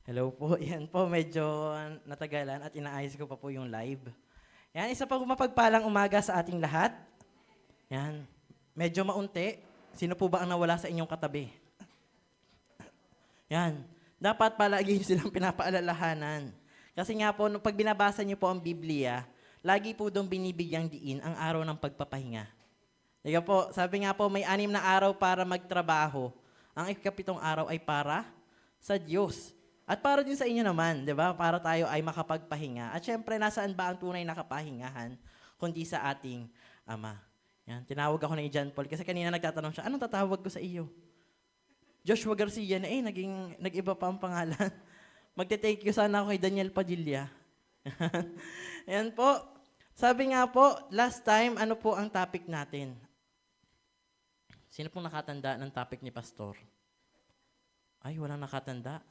Hello po, yan po, medyo natagalan at inaayos ko pa po yung live. Yan, isa pa po mapagpalang umaga sa ating lahat. Yan, medyo maunti. Sino po ba ang nawala sa inyong katabi? Yan, dapat palagi nyo silang pinapaalalahanan. Kasi nga po, pag binabasa niyo po ang Biblia, lagi po doon binibigyang diin ang araw ng pagpapahinga. Diga po, sabi nga po, may 6 na araw para magtrabaho. Ang ikapitong araw ay para sa Diyos. At para din sa inyo naman, di ba? Para tayo ay makapagpahinga. At syempre, nasaan ba ang tunay na kapahingahan kundi sa ating Ama? Yan, tinawag ako ni John Paul kasi kanina nagtatanong siya, anong tatawag ko sa iyo? Joshua Garcia na nag-iba pa ang pangalan. Magte-thank you sana ako kay Daniel Padilla. Yan po. Sabi nga po, last time, ano po ang topic natin? Sino pong nakatanda ng topic ni Pastor? Ay, walang nakatanda.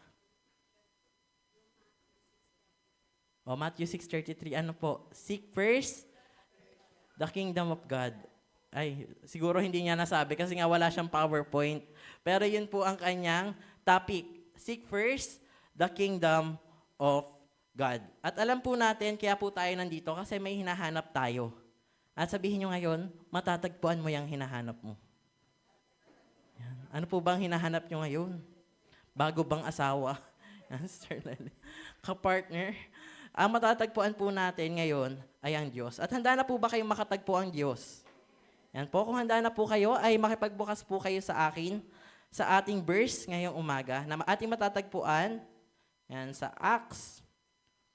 O, Matthew 6:33, ano po? Seek first the kingdom of God. Ay, siguro hindi niya nasabi kasi nga wala siyang PowerPoint. Pero yun po ang kanyang topic. Seek first the kingdom of God. At alam po natin, kaya po tayo nandito kasi may hinahanap tayo. At sabihin nyo ngayon, matatagpuan mo yung hinahanap mo. Yan. Ano po bang hinahanap nyo ngayon? Bago bang asawa? Kapartner? Ang matatagpuan po natin ngayon ay ang Diyos. At handa na po ba kayong makatagpo ang Diyos? Yan po, kung handa na po kayo, ay makipagbukas po kayo sa akin, sa ating verse ngayong umaga, na ating matatagpuan, yan, sa Acts.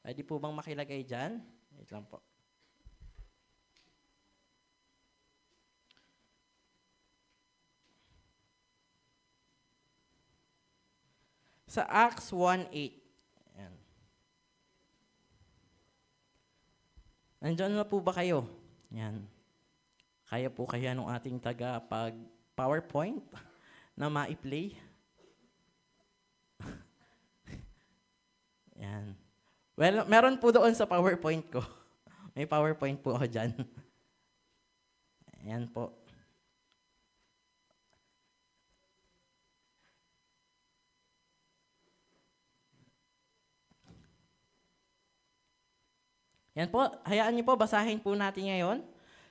Pwede po bang makilagay dyan? Wait lang po. Sa Acts 1:8. Yan. Nandiyan na po ba kayo? Yan. Kaya po kaya nung ating PowerPoint na ma-play? Yan. Well, meron po doon sa PowerPoint ko. May PowerPoint po ako dyan. Yan po. Yan po, hayaan niyo po, basahin po natin ngayon.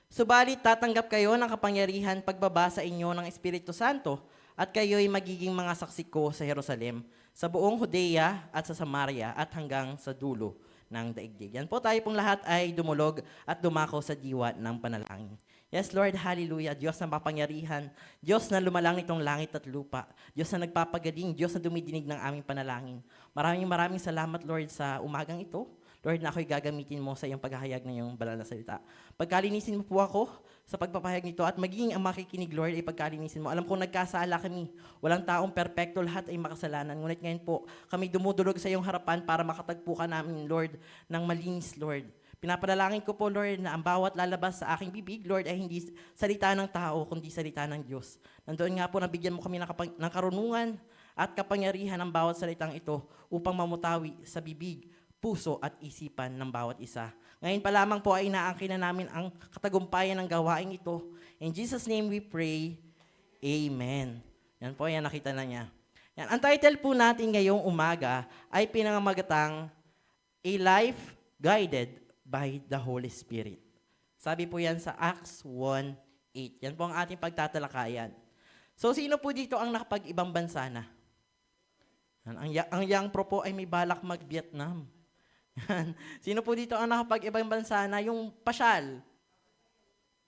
Subalit tatanggap kayo ng kapangyarihan pagbaba sa inyo ng Espiritu Santo at kayo'y magiging mga saksi ko sa Jerusalem, sa buong Judea at sa Samaria at hanggang sa dulo ng daigdig. Yan po, tayo pong lahat ay dumulog at dumako sa diwa ng panalangin. Yes, Lord, hallelujah. Diyos na mapangyarihan, Diyos na lumalang nitong langit at lupa, Diyos na nagpapagaling, Diyos na dumidinig ng aming panalangin. Maraming salamat, Lord, sa umagang ito. Lord, na ako'y gagamitin mo sa iyong paghahayag ng iyong banal na salita. Pagkalinisin mo po ako sa pagpapahayag nito at magiging ang makikinig, Lord, ay pagkalinisin mo. Alam kong nagkasala kami. Walang taong perpekto, lahat ay makasalanan. Ngunit ngayon po, kami dumudulog sa iyong harapan para makatagpo ka namin, Lord, ng malinis, Lord. Pinapanalangin ko po, Lord, na ang bawat lalabas sa aking bibig, Lord, ay hindi salita ng tao, kundi salita ng Diyos. Nandoon nga po, nabigyan mo kami ng karunungan at kapangyarihan ng bawat salitang ito upang mamutawi sa bibig, puso at isipan ng bawat isa. Ngayon pa lamang po ay inaangkin na namin ang katagumpayan ng gawaing ito. In Jesus' name we pray, Amen. Yan po, yan nakita na niya. Yan. Ang title po natin ngayong umaga ay pinangamagatang A Life Guided by the Holy Spirit. Sabi po yan sa Acts 1:8. Yan po ang ating pagtatalakayan. So, sino po dito ang nakapag-ibang bansa na? Ang young pro po ay may balak mag-Vietnam. Sino po dito ang nakapag-ibang bansa na yung pasyal?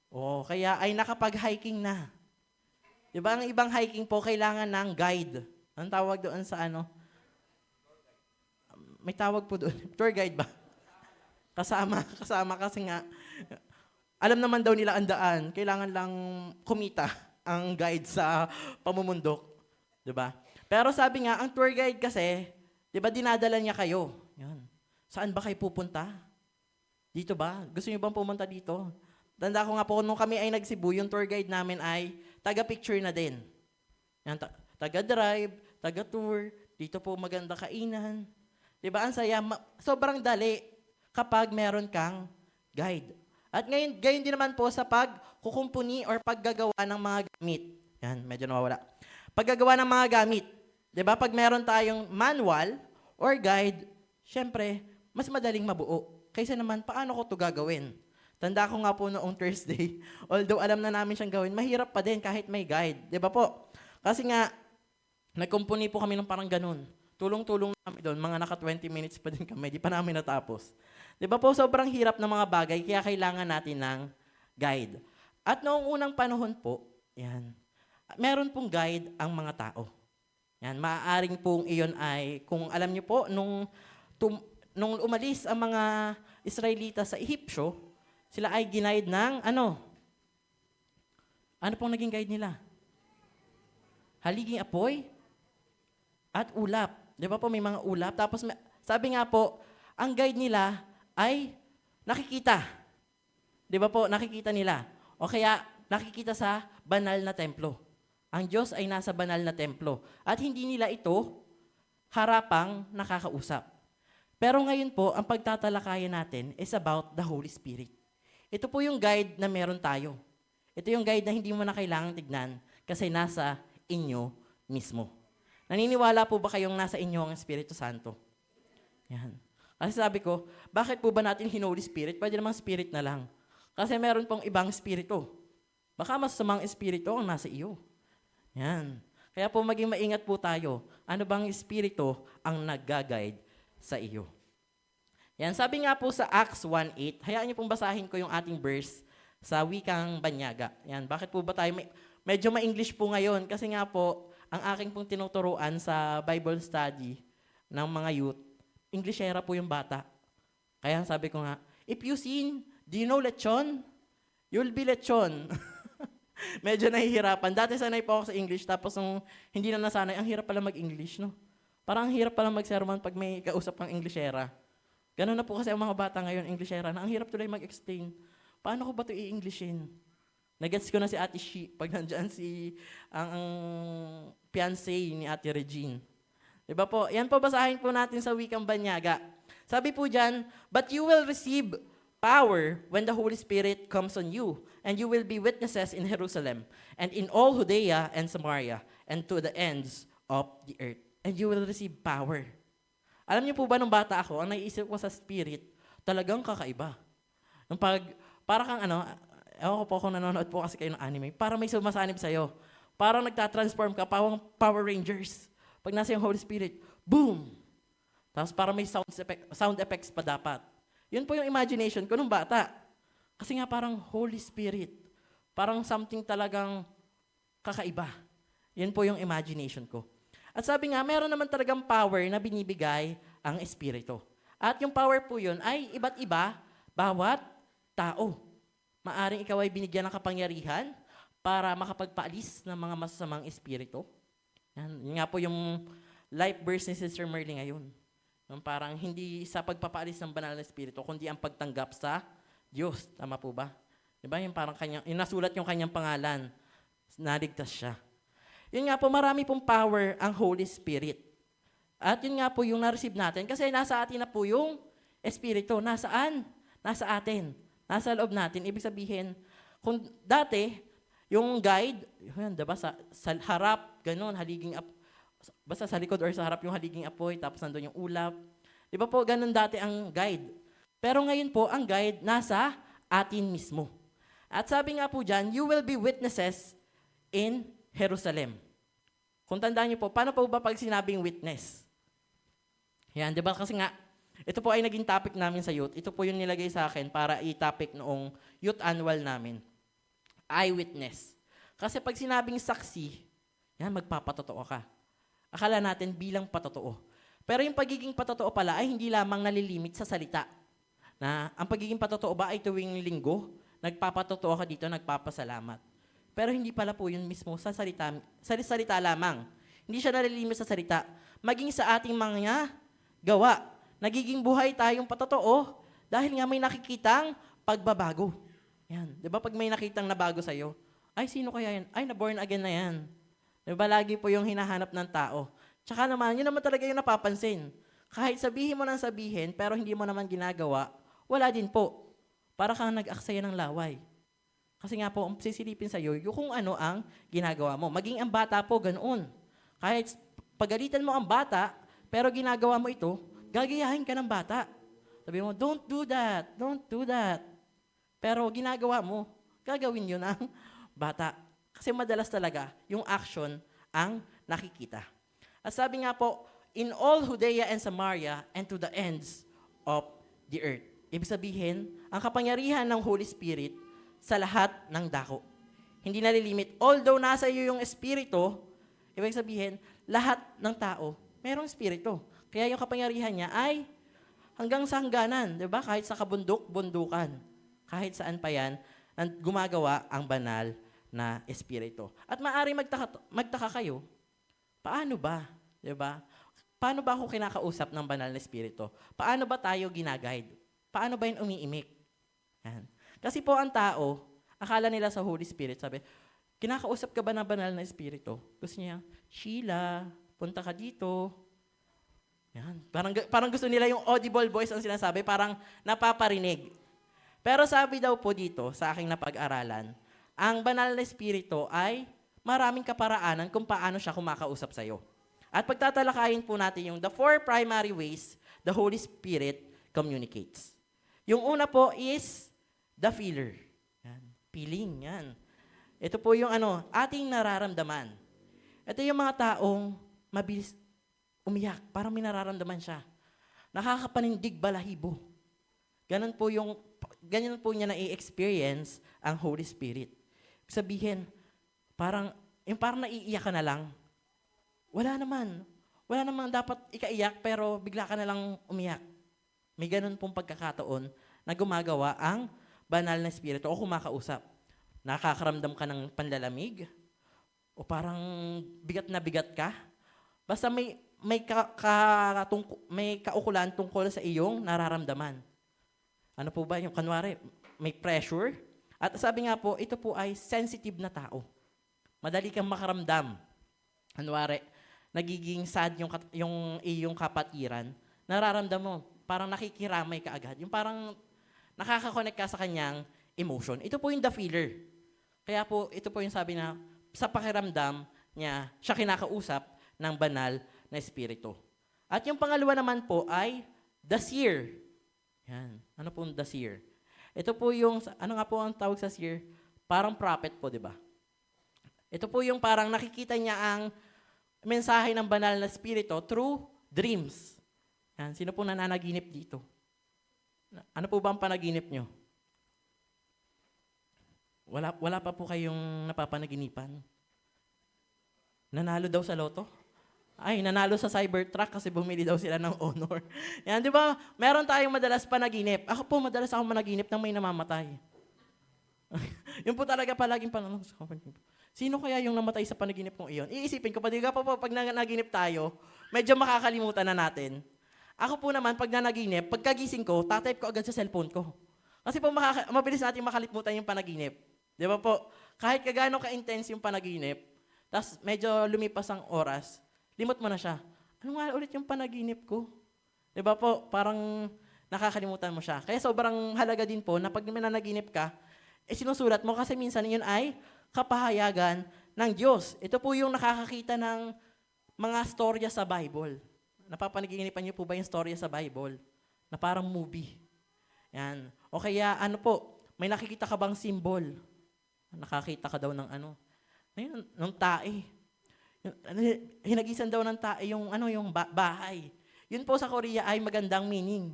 O, kaya ay nakapag-hiking na. Diba ang ibang hiking po kailangan ng guide. Anong tawag doon sa ano? May tawag po doon. Tour guide ba? Kasama kasi nga, alam naman daw nila ang daan. Kailangan lang kumita ang guide sa pamumundok. Diba? Pero sabi nga, ang tour guide kasi, diba dinadala niya kayo? Yan. Saan ba kayo pupunta? Dito ba? Gusto niyo bang pumunta dito? Tanda ko nga po, nung kami ay nagsibu, yung tour guide namin ay taga-picture na din. Yan, taga-drive, taga-tour, dito po maganda kainan. Diba? Ang saya, sobrang dali kapag meron kang guide. At gayon din naman po sa pagkukumpuni or paggagawa ng mga gamit. Yan, medyo nawawala. Paggagawa ng mga gamit. Diba? Pag meron tayong manual or guide, syempre, mas madaling mabuo. Kaysa naman, paano ko to gagawin? Tanda ko nga po noong Thursday, although alam na namin siyang gawin, mahirap pa din kahit may guide. Di ba po? Kasi nga, nagkumpuni po kami ng parang ganun. Tulong-tulong namin doon, mga naka 20 minutes pa din kami, di pa namin natapos. Di ba po, sobrang hirap ng mga bagay, kaya kailangan natin ng guide. At noong unang panahon po, yan, meron pong guide ang mga tao. Yan, maaaring pong iyon ay, kung alam niyo po, nung umalis ang mga Israelita sa Ehipsyo, sila ay ginaid ng ano pong naging guide nila? Haliging apoy at ulap. Di ba po may mga ulap? Tapos sabi nga po, ang guide nila ay nakikita. Di ba po, nakikita nila. O kaya nakikita sa banal na templo. Ang Diyos ay nasa banal na templo. At hindi nila ito harapang nakakausap. Pero ngayon po, ang pagtatalakayan natin is about the Holy Spirit. Ito po yung guide na meron tayo. Ito yung guide na hindi mo na kailangang tignan kasi nasa inyo mismo. Naniniwala po ba kayong nasa inyo ang Espiritu Santo? Yan. Kasi sabi ko, bakit po ba natin Holy Spirit? Pwede namang Spirit na lang. Kasi meron pong ibang Espiritu. Baka mas samang Espiritu ang nasa iyo. Yan. Kaya po maging maingat po tayo. Ano bang Espiritu ang nag-guide sa iyo? Yan, sabi nga po sa Acts 1:8, hayaan niyo pong basahin ko yung ating verse sa wikang Banyaga. Yan, bakit po ba tayo medyo ma-English po ngayon? Kasi nga po, ang aking pong tinuturuan sa Bible study ng mga youth, Englishera po yung bata. Kaya sabi ko nga, if you sin, do you know lechon? You'll be lechon. Medyo nahihirapan. Dati sanay po ako sa English, tapos nung hindi na nasanay, ang hirap pala mag-English, no? Parang ang hirap pala mag-sermon pag may kausap kang Englishera. Ganun na po kasi ang mga bata ngayon, Englishera, na ang hirap tuloy mag-explain. Paano ko ba ito i-Englishin? Nagets ko na si Ate Shi, pag nandyan ang fiancé ni Ate Regine. Diba po? Yan po, basahin po natin sa wikang Banyaga. Sabi po dyan, but you will receive power when the Holy Spirit comes on you, and you will be witnesses in Jerusalem, and in all Judea and Samaria, and to the ends of the earth. And you will receive power. Alam niyo po ba, nung bata ako, ang naiisip ko sa spirit, talagang kakaiba. Para kang ewan ko po kung nanonood po kasi kayo ng anime, para may sumasanib sa'yo. Parang nagtatransform ka, parang Power Rangers. Pag nasa yung Holy Spirit, boom! Tapos parang may sound effects pa dapat. Yun po yung imagination ko nung bata. Kasi nga parang Holy Spirit. Parang something talagang kakaiba. Yun po yung imagination ko. At sabi nga, meron naman talagang power na binibigay ang Espiritu. At yung power po yun ay iba't iba, bawat tao. Maaring ikaw ay binigyan ng kapangyarihan para makapagpaalis ng mga masasamang espiritu. Yun nga po yung life verse ni Sister Merly ngayon. Yung parang hindi sa pagpapaalis ng banal na espiritu, kundi ang pagtanggap sa Diyos. Tama po ba? Diba? Yung parang inasulat yung kanyang pangalan, naligtas siya. Yun nga po, marami pong power ang Holy Spirit. At yun nga po yung na-receive natin. Kasi nasa atin na po yung Espiritu. Nasaan? Nasa atin. Nasa loob natin. Ibig sabihin, kung dati, yung guide, yun, diba, sa harap, ganun, basta sa likod or sa harap yung haliging apoy, tapos nandun yung ulap. Di ba po, ganun dati ang guide. Pero ngayon po, ang guide nasa atin mismo. At sabi nga po dyan, you will be witnesses in Jerusalem. Kung tandaan niyo po, paano po ba pag sinabing witness? Yan, di ba? Kasi nga, ito po ay naging topic namin sa youth. Ito po yung nilagay sa akin para i-topic noong youth annual namin. Eyewitness. Kasi pag sinabing saksi, yan, magpapatotoo ka. Akala natin bilang patotoo. Pero yung pagiging patotoo pala ay hindi lamang nalilimit sa salita. Na ang pagiging patotoo ba ay tuwing linggo, nagpapatotoo ka dito, nagpapasalamat. Pero hindi pala po yun mismo sa salita lamang. Hindi siya nalilimit sa salita. Maging sa ating mga gawa. Nagiging buhay tayong patotoo dahil nga may nakikitang pagbabago. Yan. Di ba pag may nakitang nabago sa'yo, ay sino kaya yan? Ay, na-born again na yan. Di ba lagi po yung hinahanap ng tao. Tsaka naman, yun naman talaga yung napapansin. Kahit sabihin mo nang sabihin, pero hindi mo naman ginagawa, wala din po. Para kang nag-aksaya ng laway. Kasi nga po, sisilipin sa'yo yung kung ano ang ginagawa mo. Maging ang bata po, ganoon. Kahit pagalitan mo ang bata, Pero ginagawa mo ito, gagayahin ka ng bata. Sabi mo, don't do that, don't do that. Pero ginagawa mo, gagawin yun ang bata. Kasi madalas talaga, yung action ang nakikita. At sabi nga po, in all Judea and Samaria and to the ends of the earth. Ibig sabihin, ang kapangyarihan ng Holy Spirit sa lahat ng dako. Hindi nalilimit. Although nasa iyo yung Espiritu, ibig sabihin, lahat ng tao, mayroong Espiritu. Kaya yung kapangyarihan niya ay hanggang sa hangganan, di ba? Kahit sa kabundok-bundukan, kahit saan pa yan, gumagawa ang banal na Espiritu. At maaari magtaka kayo, paano ba? Di ba? Paano ba ako kinakausap ng banal na Espiritu? Paano ba tayo ginaguide? Paano ba yun umiimik? Yan. Kasi po ang tao, akala nila sa Holy Spirit, sabi, kinakausap ka ba ng banal na Espiritu? Gusto niya, Sheila, punta ka dito. Yan. Parang gusto nila yung audible voice ang sinasabi, parang napaparinig. Pero sabi daw po dito, sa aking napag-aralan, ang banal na Espiritu ay maraming kaparaanan kung paano siya kumakausap sa'yo. At pagtatalakayin po natin yung the 4 primary ways the Holy Spirit communicates. Yung una po is the feeler. Yan. Feeling, yan. Ito po yung ating nararamdaman. Ito yung mga taong mabilis umiyak, parang may nararamdaman siya. Nakakapanindig balahibo. Ganyan po niya na-experience ang Holy Spirit. Sabihin, parang naiiyak ka na lang. Wala naman dapat ikaiyak, pero bigla ka na lang umiyak. May ganun pong pagkakataon na gumagawa ang banal na Espiritu o kumakausap. Nakakaramdam ka ng panlalamig o parang bigat na bigat ka. Basta may kaukulan tungkol sa iyong nararamdaman. Ano po ba yung kanwari? May pressure. At sabi nga po, ito po ay sensitive na tao. Madali kang makaramdam. Kanwari, nagiging sad yung iyong kapatiran. Nararamdam mo, parang nakikiramay ka agad. Yung parang nakaka-connect ka sa kanyang emotion. Ito po yung the feeler. Kaya po, ito po yung sabi na sa pakiramdam niya, siya kinakausap ng banal na Espiritu. At yung pangalawa naman po ay the seer. Yan. Ano po yung the seer? Ito po yung, ano nga po ang tawag sa seer? Parang prophet po, di ba? Ito po yung parang nakikita niya ang mensahe ng banal na Espiritu through dreams. Yan. Sino po nananaginip dito? Ano po ba ang panaginip nyo? Wala pa po kayong napapanaginipan? Nanalo daw sa loto? Ay, nanalo sa Cybertruck kasi bumili daw sila ng Honor. Yan, di ba? Meron tayong madalas panaginip. Ako po, madalas ako managinip na may namamatay. Yun po talaga palaging pananong sa kapatid. Sino kaya yung namatay sa panaginip kong iyon? Iisipin ko, pag nanaginip tayo, medyo makakalimutan na natin. Ako po naman, pag nanaginip, pagkagising ko, tatype ko agad sa cellphone ko. Kasi po mabilis natin makalimutan yung panaginip. Di ba po? Kahit kagano ka-intense yung panaginip, tapos medyo lumipas ang oras, limot mo na siya. Ano nga ulit yung panaginip ko? Di ba po? Parang nakakalimutan mo siya. Kaya sobrang halaga din po na pag nananaginip ka, sinusulat mo kasi minsan yun ay kapahayagan ng Diyos. Ito po yung nakakakita ng mga storya sa Bible. Napapanaginipan niyo po ba yung storya sa Bible? Na parang movie. Yan. O kaya may nakikita ka bang symbol? Nakakita ka daw ng ng tae. Hinagisan daw ng tae yung bahay. Yun po sa Korea ay magandang meaning.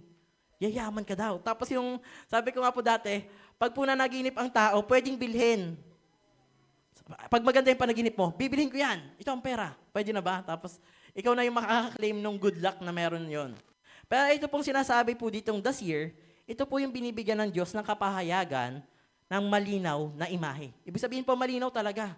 Yayaman ka daw. Tapos yung, sabi ko nga po dati, pag po nanaginip ang tao, pwedeng bilhin. Pag maganda yung panaginip mo, bibilhin ko yan. Ito ang pera. Pwede na ba? Tapos, ikaw na yung makaka-claim ng good luck na meron yon. Pero ito pong sinasabi po ditong this year, ito po yung binibigyan ng Diyos ng kapahayagan ng malinaw na imahe. Ibig sabihin po, malinaw talaga.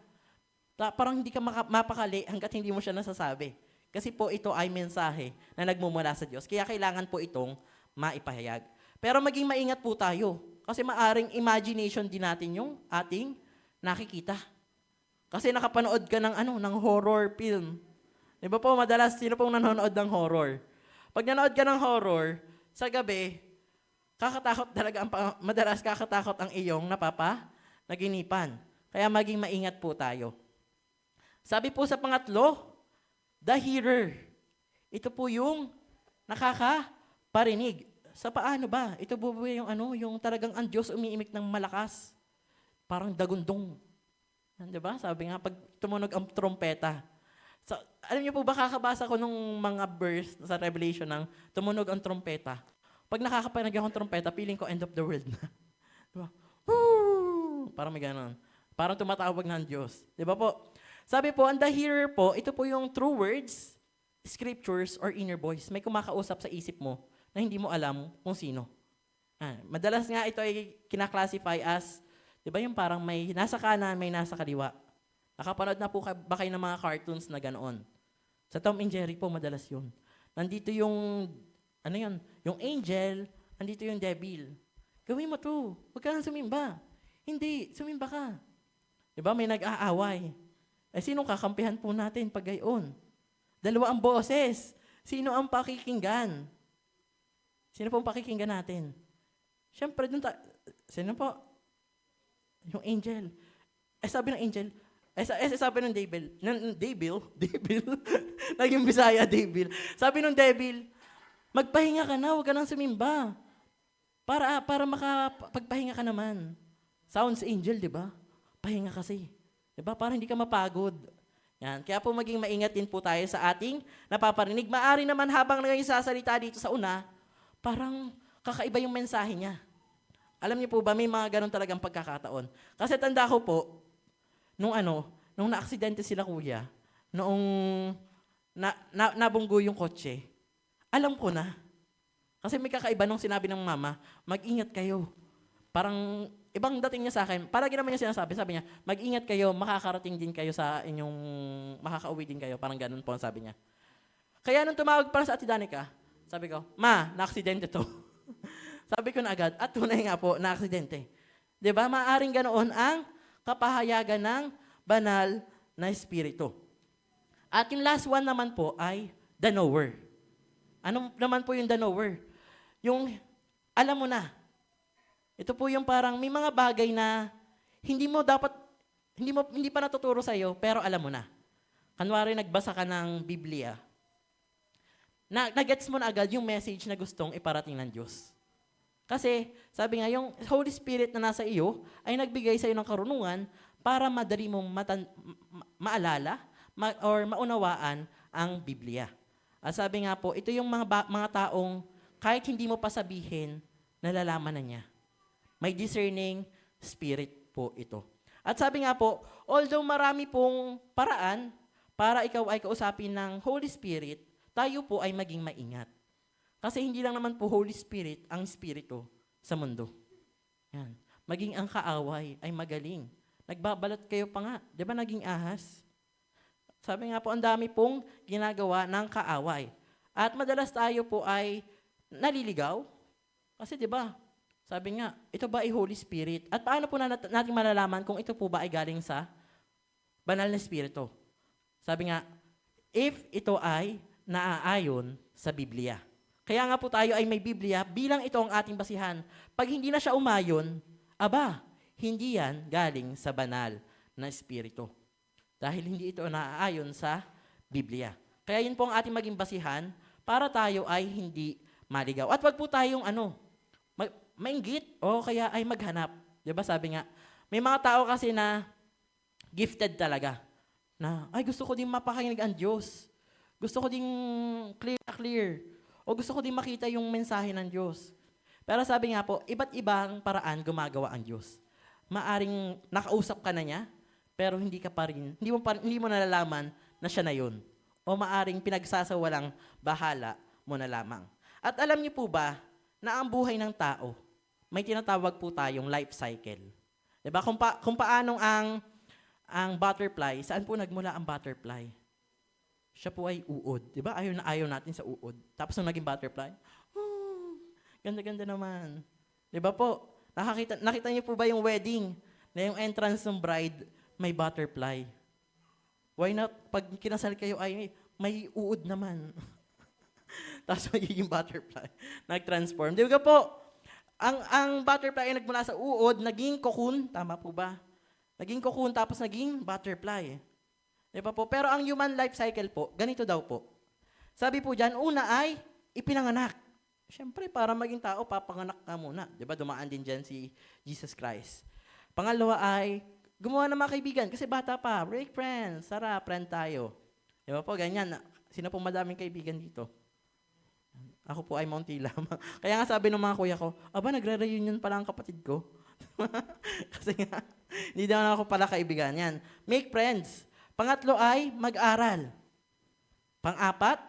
Parang hindi ka mapakali hanggat hindi mo siya nasasabi. Kasi po ito ay mensahe na nagmumula sa Diyos. Kaya kailangan po itong maipahayag. Pero maging maingat po tayo. Kasi maaring imagination din natin yung ating nakikita. Kasi nakapanood ka ng horror film. Di ba po, madalas, sino pong nanonood ng horror? Pag nanood ka ng horror, sa gabi, kakatakot talaga, madalas kakatakot ang iyong naginipan. Kaya maging maingat po tayo. Sabi po sa pangatlo, the hearer. Ito po yung nakakaparinig. Sa paano ba? Ito po ba yung yung talagang ang Diyos umiimik ng malakas. Parang dagundong. Yan, di ba? Sabi nga, pag tumunog ang trompeta. So, alam niyo po ba, kakabasa ko nung mga verse sa Revelation ng tumunog ang trompeta. Pag nakakaparinig akong trompeta, feeling ko end of the world na. Di ba? Woo! Parang may ganon. Parang tumatawag ng Diyos. Di ba po? Sabi po, ang the hearer po, ito po yung true words, scriptures, or inner voice. May kumakausap sa isip mo na hindi mo alam kung sino. Madalas nga ito ay kinaklasify as, di ba yung parang may nasa kanan, may nasa kaliwa. Nakapanood na po ba kayo ng mga cartoons na ganoon? Sa Tom and Jerry po, madalas yun. Nandito yung, yung angel, nandito yung devil. Gawin mo to, huwag ka nang sumimba. Hindi, sumimba ka. Di ba, may nag-aaway. Sinong kakampihan po natin pag gayon? Dalawa ang boses. Sino ang pakikinggan? Sino po ang pakikinggan natin? Siyempre, sino po? Yung angel. Sabi ng angel, sabi ng devil, naging Bisaya, devil. Sabi ng devil, magpahinga ka na, huwag ka nang sumimba. Para makapagpahinga ka naman. Sounds angel, di ba? Pahinga kasi. Di ba? Para hindi ka mapagod. Yan. Kaya po maging maingat din po tayo sa ating napaparinig. Maari naman habang nagsasalita dito sa una, parang kakaiba yung mensahe niya. Alam niyo po ba, may mga ganun talagang pagkakataon. Kasi tanda ko po, nung na-aksidente sila kuya, noong nabunggo yung kotse, alam ko na. Kasi may kakaiba nung sinabi ng mama, mag-ingat kayo. Parang ibang dating niya sa akin, parang naman niya sinasabi, sabi niya, mag-ingat kayo, makakarating din kayo sa inyong, makakauwi din kayo, parang ganun po ang sabi niya. Kaya nung tumawag para sa Ate Danica, sabi ko, Ma, na-aksidente to. Sabi ko na agad, at tunay nga po, na-aksidente. Diba? Maaring ganoon ang kapahayagan ng banal na espiritu. At yung last one naman po ay the knower. Ano naman po yung the knower? Yung alam mo na. Ito po yung parang may mga bagay na hindi pa natuturo sa iyo, pero alam mo na. Kunwari nagbasa ka ng Biblia. Na-gets mo na agad yung message na gustong iparating ng Diyos. Kasi, sabi nga, yung Holy Spirit na nasa iyo ay nagbigay sa iyo ng karunungan para madali mong maalala or maunawaan ang Biblia. At sabi nga po, ito yung mga taong kahit hindi mo pa sabihin, nalalaman na niya. May discerning spirit po ito. At sabi nga po, although marami pong paraan para ikaw ay kausapin ng Holy Spirit, tayo po ay maging maingat. Kasi hindi lang naman po Holy Spirit ang espiritu sa mundo. Yan. Maging ang kaaway ay magaling. Nagbabalat kayo pa nga. Di ba naging ahas? Sabi nga po, ang dami pong ginagawa ng kaaway. At madalas tayo po ay naliligaw. Kasi di ba, sabi nga, ito ba ay Holy Spirit? At paano po natin malalaman kung ito po ba ay galing sa banal na espiritu? Sabi nga, if ito ay naaayon sa Biblia. Kaya nga po tayo ay may Biblia bilang ito ang ating basihan. Pag hindi na siya umayon, hindi yan galing sa banal na espiritu. Dahil hindi ito naaayon sa Biblia. Kaya yun po ang ating maging basihan para tayo ay hindi maligaw. At wag po tayong mainggit o kaya ay maghanap. Diba sabi nga, may mga tao kasi na gifted talaga. Na, ay gusto ko din mapakinig ang Diyos. Gusto ko din clear. O gusto ko din makita yung mensahe ng Diyos. Pero sabi nga po, iba't ibang paraan gumagawa ang Diyos. Maaring nakausap ka na niya, pero hindi mo nalalaman na siya na yun. O maaring pinagsasawalang bahala mo na lamang. At alam niyo po ba, na ang buhay ng tao, may tinatawag po tayong life cycle. Diba? Kung paanong ang butterfly, saan po nagmula ang butterfly? Siya po ay uod. Diba? Ayaw natin sa uod. Tapos nung naging butterfly, ganda-ganda naman. Diba po? Nakita niyo po ba yung wedding? Na yung entrance ng bride, may butterfly. Why not? Pag kinasal kayo ay may uod naman. Tapos magiging butterfly. Nag-transform. Di ba po? Ang butterfly ay nagmula sa uod, naging cocoon. Tama po ba? Naging cocoon tapos naging butterfly. Di ba po? Pero ang human life cycle po, ganito daw po. Sabi po dyan, una ay ipinanganak. Siyempre, para maging tao, papanganak ka muna. Di ba? Dumaan din dyan si Jesus Christ. Pangalawa ay gumawa ng mga kaibigan. Kasi bata pa, break friends, Sara, friend tayo. Di ba po, ganyan. Sino po madaming kaibigan dito? Ako po ay Montila. Kaya nga sabi ng mga kuya ko, aba, nagre-reunion pala ang kapatid ko. Kasi nga, hindi daw ako pala kaibigan. Yan. Make friends. Pangatlo ay mag-aral. Pang-apat,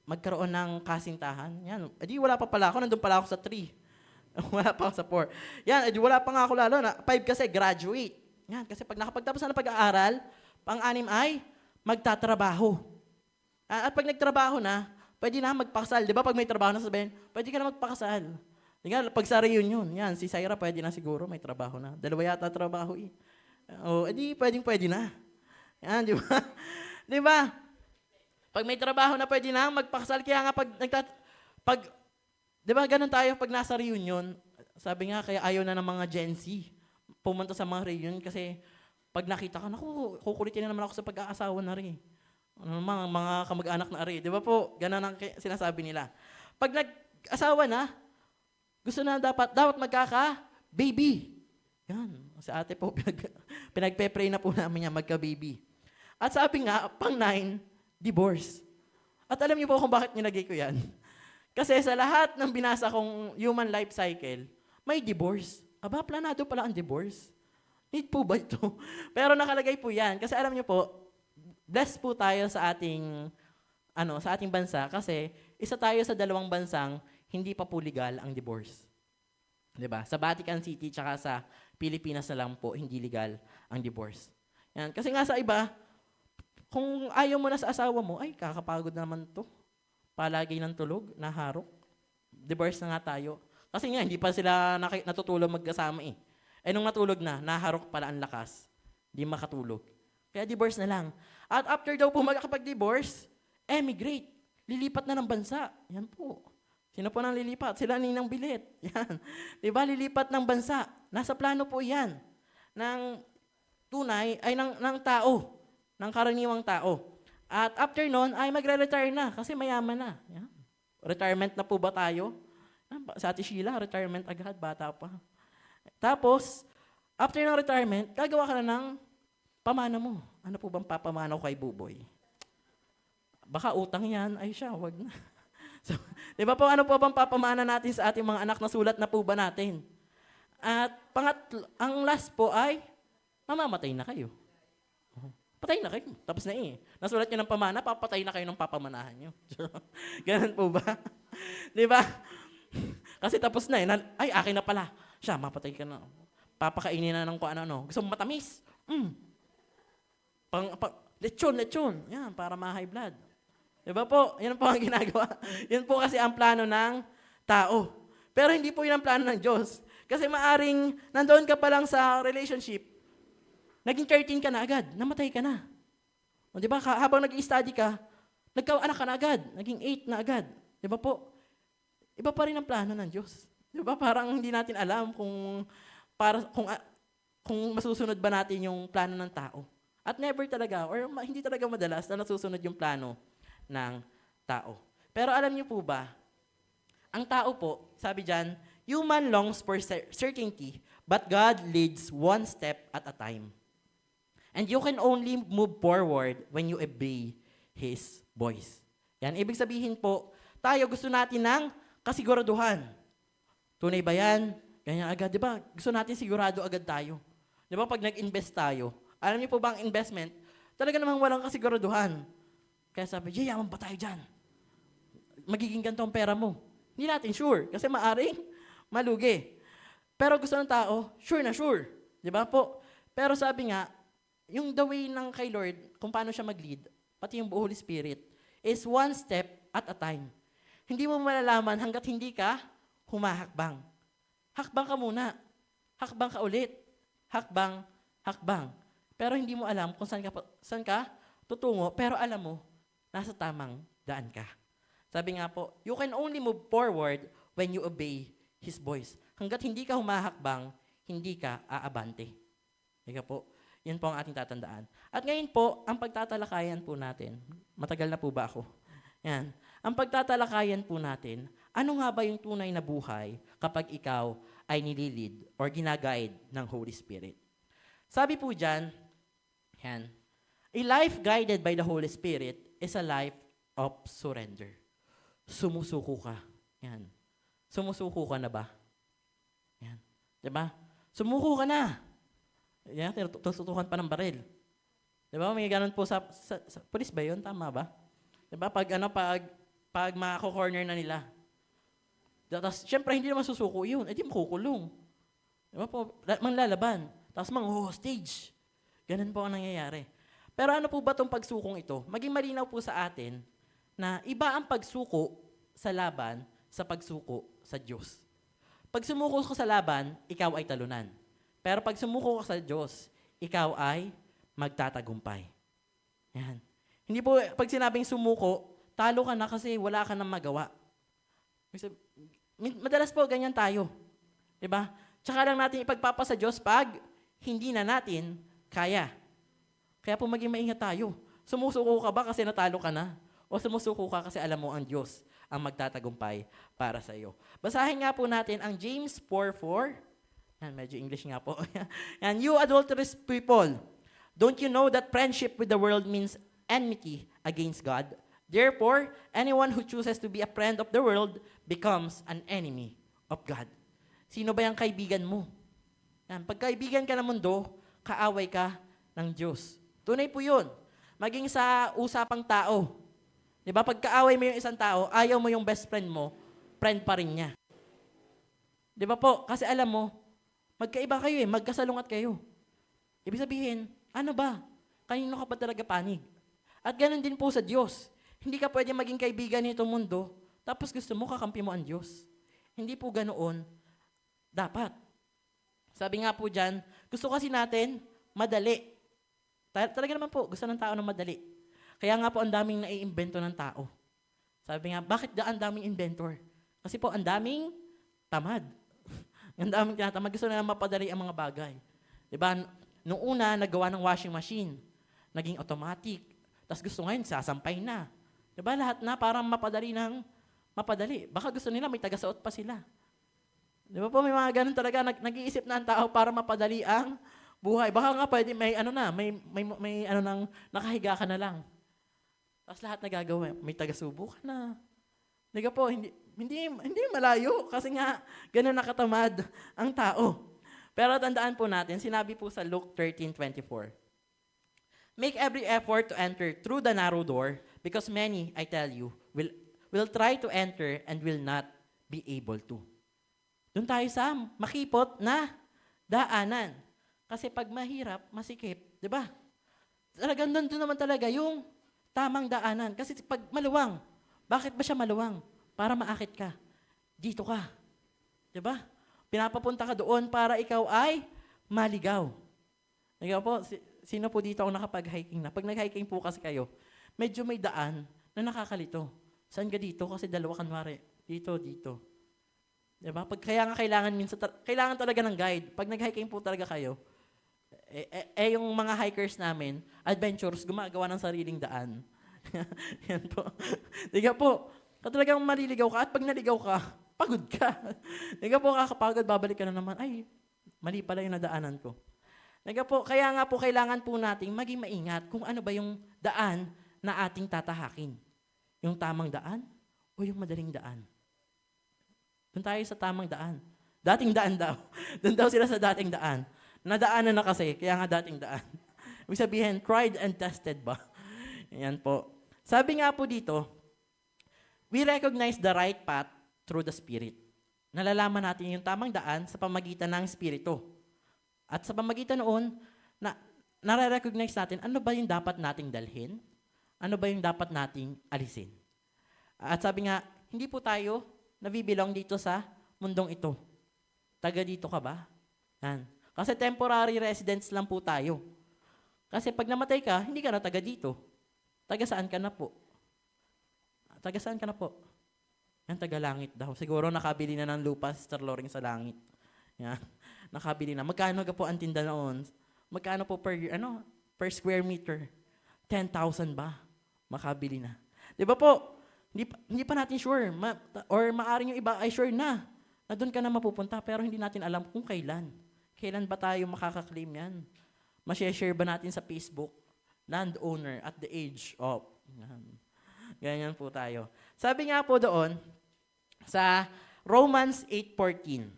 magkaroon ng kasintahan. Yan. Edi wala pa pala ako, nandun pala ako sa 3. Wala pa ako sa 4. Yan, edi wala pa nga ako lalo na. 5 kasi, graduate. Yan, kasi pag nakapagtapos na ng pag-aaral, pang-anim ay magtatrabaho. At pag nagtrabaho na, pwede na magpakasal. Di ba pag may trabaho na sabihin, pwede ka na magpakasal. Di nga, pag sa reunion, yan, si Syra pwede na siguro, may trabaho na. 2 yata trabaho eh. O, edi pwede na. Yan, di ba? Di ba? Pag may trabaho na pwede na, magpakasal. Kaya nga pag di ba ganun tayo pag nasa reunion, sabi nga kaya ayaw na ng mga Gen Z pumunta sa mga reunion kasi pag nakita ka, naku, kukulitin na naman ako sa pag-aasawa na rin. Mga kamag-anak na rin. Di ba po? Ganun ang sinasabi nila. Pag nag-asawa na, gusto na dapat magkaka-baby. Yan. Sa ate po, pinagpe-pray na po namin niya magka-baby. At sabi nga, pang-9, divorce. At alam niyo po kung bakit nilagay ko yan? Kasi sa lahat ng binasa kong human life cycle, may divorce. Aba, planado pala ang divorce. Need po ba ito? Pero nakalagay po yan. Kasi alam niyo po, blessed po tayo sa ating bansa kasi isa tayo sa 2 bansang hindi pa po legal ang divorce. 'Di ba? Sa Vatican City tsaka sa Pilipinas na lang po hindi legal ang divorce. Yan. Kasi nga sa iba, kung ayaw mo na sa asawa mo, ay kakapagod na naman 'to. Palagi ng tulog, naharok. Divorce na nga tayo. Kasi nga hindi pa sila natutulog magkasama eh. Eh nung natulog na, naharok pala ang lakas. Hindi makatulog. Kaya divorce na lang. At after daw po makakapag-divorce, emigrate. Lilipat na ng bansa. Yan po. Sino po nang lilipat? Sila Ninang Bilit. Yan. Diba? Lilipat ng bansa. Nasa plano po yan. Ng tunay, ay ng tao. Ng karaniwang tao. At after nun, ay magre-retire na kasi mayaman na. Yan. Retirement na po ba tayo? Sa Ate Sheila, retirement agad, bata pa. Tapos, after ng retirement, gagawa ka na ng pamana mo. Ano po bang papamana ko kay Buboy? Baka utang yan. Ay siya, wag na. So, di ba po, ano po bang papamana natin sa ating mga anak na sulat na po ba natin? At ang last po ay, mamamatay na kayo. Patay na kayo. Tapos na eh. Nasulat nyo ng pamana, papatay na kayo ng papamanahan nyo. Ganun po ba? Di ba? Kasi tapos na eh. Ay, akin na pala. Siya, mapatay ka na. Papakainin na ng kung ano. Gusto mo matamis? Lechon. Yan, para ma-high blood. Diba po? Yan po ang ginagawa. Yan po kasi ang plano ng tao. Pero hindi po yun ang plano ng Diyos. Kasi maaring nandoon ka pa lang sa relationship, naging 13 ka na agad, namatay ka na. O diba, habang nag-i-study ka, nagka-anak ka na agad, naging 8 na agad. Diba po? Iba pa rin ang plano ng Diyos. Diba? Parang hindi natin alam kung masusunod ba natin yung plano ng tao. At never talaga, or hindi talaga madalas na nasusunod yung plano ng tao. Pero alam niyo po ba, ang tao po, sabi dyan, human longs for certainty, but God leads one step at a time. And you can only move forward when you obey His voice. Yan, ibig sabihin po, tayo gusto natin ng kasiguraduhan. Tunay ba yan? Ganyan agad, di ba? Gusto natin sigurado agad tayo. Di ba pag nag-invest tayo, alam niyo po ba ang investment, talaga namang walang kasiguraduhan. Kaya sabi, yaman ba tayo dyan? Magiging ganito ang pera mo. Hindi natin sure, kasi maaring malugi. Pero gusto ng tao, sure na sure. Di ba po? Pero sabi nga, yung the way ng kay Lord, kung paano siya mag-lead, pati yung Holy Spirit, is one step at a time. Hindi mo malalaman hanggat hindi ka humahakbang. Hakbang ka muna. Hakbang ka ulit. Hakbang. Pero hindi mo alam kung saan ka tutungo, pero alam mo, nasa tamang daan ka. Sabi nga po, you can only move forward when you obey His voice. Hanggat hindi ka humahakbang, hindi ka aabante. Ika po, yan po ang ating tatandaan. At ngayon po, ang pagtatalakayan po natin, matagal na po ba ako? Yan. Ang pagtatalakayan po natin, ano nga ba yung tunay na buhay kapag ikaw ay nililid or ginaguide ng Holy Spirit? Sabi po dyan, yan, a life guided by the Holy Spirit is a life of surrender. Sumusuko ka. Yan. Sumusuko ka na ba? Yan. Diba? Sumuko ka na. Yan, tututukan pa ng baril. Diba? May ganun po sa police ba yun? Tama ba? Diba? Pag mako-corner na nila. Tapos, syempre, hindi naman susuko yun. Eh, di makukulong. Diba po? Manlalaban. Tapos, mang-hostage. Ganun po ang nangyayari. Pero ano po ba itong pagsukong ito? Maging malinaw po sa atin na iba ang pagsuko sa laban sa pagsuko sa Diyos. Pag sumuko ka sa laban, ikaw ay talunan. Pero pag sumuko ka sa Diyos, ikaw ay magtatagumpay. Yan. Hindi po, pag sinabing sumuko, talo ka na kasi wala ka nang magawa. Madalas po, ganyan tayo. Diba? Tsaka lang natin ipagpapa sa Diyos pag hindi na natin kaya. Kaya po maging maingat tayo. Sumusuko ka ba kasi natalo ka na? O sumusuko ka kasi alam mo ang Diyos ang magtatagumpay para sa iyo. Basahin nga po natin ang James 4:4. Yan, medyo English nga po. And you adulterous people, don't you know that friendship with the world means enmity against God? Therefore, anyone who chooses to be a friend of the world becomes an enemy of God. Sino ba yung kaibigan mo? Yan, pag kaibigan ka ng mundo, kaaway ka ng Diyos. Tunay po yun. Maging sa usapang tao. Diba? Pag kaaway mo yung isang tao, ayaw mo yung best friend mo, friend pa rin niya. Diba po? Kasi alam mo, magkaiba kayo magkasalungat kayo. Ibig sabihin, ano ba? Kanino ka pa talaga panig? At ganun din po sa Diyos. Hindi ka pwede maging kaibigan nitong mundo, tapos gusto mo kakampi mo ang Diyos. Hindi po ganoon dapat. Sabi nga po dyan, gusto kasi natin madali. Talaga naman po, gusto ng tao ng madali. Kaya nga po ang daming naiimbento ng tao. Sabi nga, bakit ang daming inventor? Kasi po ang daming tamad. Ang daming tinatamad. Gusto nila mapadali ang mga bagay. Diba? Noong una, nagawa ng washing machine. Naging automatic. Tapos gusto ngayon, sasampay na. Diba? Lahat na parang mapadali. Baka gusto nila may taga-suot pa sila. Diba po, may mga ganun talaga. Nag-iisip na ang tao para mapadali ang buhay. Baka nga pwede may nakahiga ka na lang. Tapos lahat na gagawin. May taga-subo ka na. Hindi po, hindi malayo. Kasi nga, ganun nakatamad ang tao. Pero tandaan po natin, sinabi po sa Luke 13:24. Make every effort to enter through the narrow door, because many, I tell you, will try to enter and will not be able to. Doon tayo sa makipot na daanan. Kasi pag mahirap, masikip. Di ba? Talagang doon naman talaga yung tamang daanan. Kasi pag maluwang, bakit ba siya maluwang? Para maakit ka. Dito ka. Diba? Pinapapunta ka doon para ikaw ay maligaw. Ikaw po, sino po dito ang nakapag-hiking na? Pag nag-hiking po kasi kayo, medyo may daan na nakakalito. Saan ka dito? Kasi dalawa kanwari. Dito. Diba? Kaya nga kailangan talaga ng guide. Pag nag-hiking po talaga kayo, yung mga hikers namin, adventurers, gumagawa ng sariling daan. Yan po. Diga po, talagang maliligaw ka at pag naligaw ka, pagod ka. Diga po, kakapagod, babalik ka na naman, ay, mali pala yung nadaanan ko. Diga po, kaya nga po, kailangan po nating maging maingat kung ano ba yung daan na ating tatahakin. Yung tamang daan o yung madaling daan. Doon tayo sa tamang daan. Dating daan daw. Doon daw sila sa dating daan. Nadaanan na kasi, kaya nga dating daan. Ibig sabihin, tried and tested ba? Ayan po. Sabi nga po dito, we recognize the right path through the Spirit. Nalalaman natin yung tamang daan sa pamagitan ng Espiritu. At sa pamagitan noon, nare-recognize natin ano ba yung dapat nating dalhin, ano ba yung dapat nating alisin. At sabi nga, hindi po tayo nabibilong dito sa mundong ito. Taga dito ka ba? Yan. Kasi temporary residents lang po tayo. Kasi pag namatay ka, hindi ka na taga dito. Taga saan ka na po? Taga saan ka na po? Yan, taga langit daw. Siguro nakabili na ng lupa si Sir Loring sa langit. Yan. Nakabili na. Magkano ka po ang tinda noon? Magkano po per square meter? 10,000 ba? Makabili na. Di ba po? Hindi pa natin sure. Or maaring yung iba ay sure na doon ka na mapupunta, pero hindi natin alam kung kailan. Kailan ba tayo makaka-claim yan? Share ba natin sa Facebook? Landowner at the age of. Yan. Ganyan po tayo. Sabi nga po doon, sa Romans 8:14.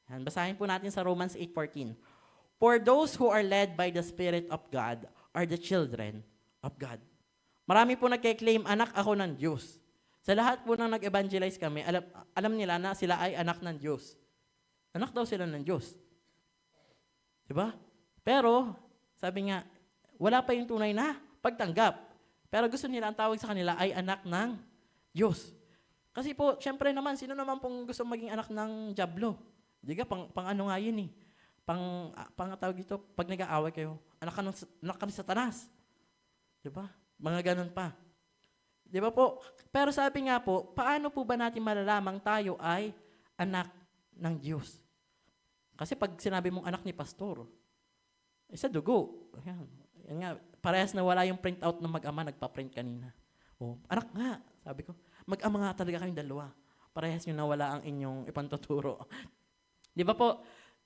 Yan, basahin po natin sa Romans 8:14. For those who are led by the Spirit of God are the children of God. Marami po nagke-claim, anak ako ng Diyos. Sa lahat po nang nag-evangelize kami, alam nila na sila ay anak ng Diyos. Anak daw sila ng Diyos. Diba? Pero, sabi nga, wala pa yung tunay na pagtanggap. Pero gusto nila, ang tawag sa kanila ay anak ng Diyos. Kasi po, syempre naman, sino naman pong gusto maging anak ng Diablo? Diga, pang ano nga yun eh. Pang tawag dito, pag nag-aaway kayo, anak ka ng Satanas. Diba? Mga ganun pa. Di ba po? Pero sabi nga po, paano po ba natin malalamang tayo ay anak ng Diyos? Kasi pag sinabi mong anak ni pastor, isa dugo. Yan nga, parehas na wala yung printout ng mag-ama, nagpa-print kanina. Oh, anak nga, sabi ko. Mag-ama nga talaga kayong dalawa. Parehas nyo nawala ang inyong ipantuturo. Di ba po?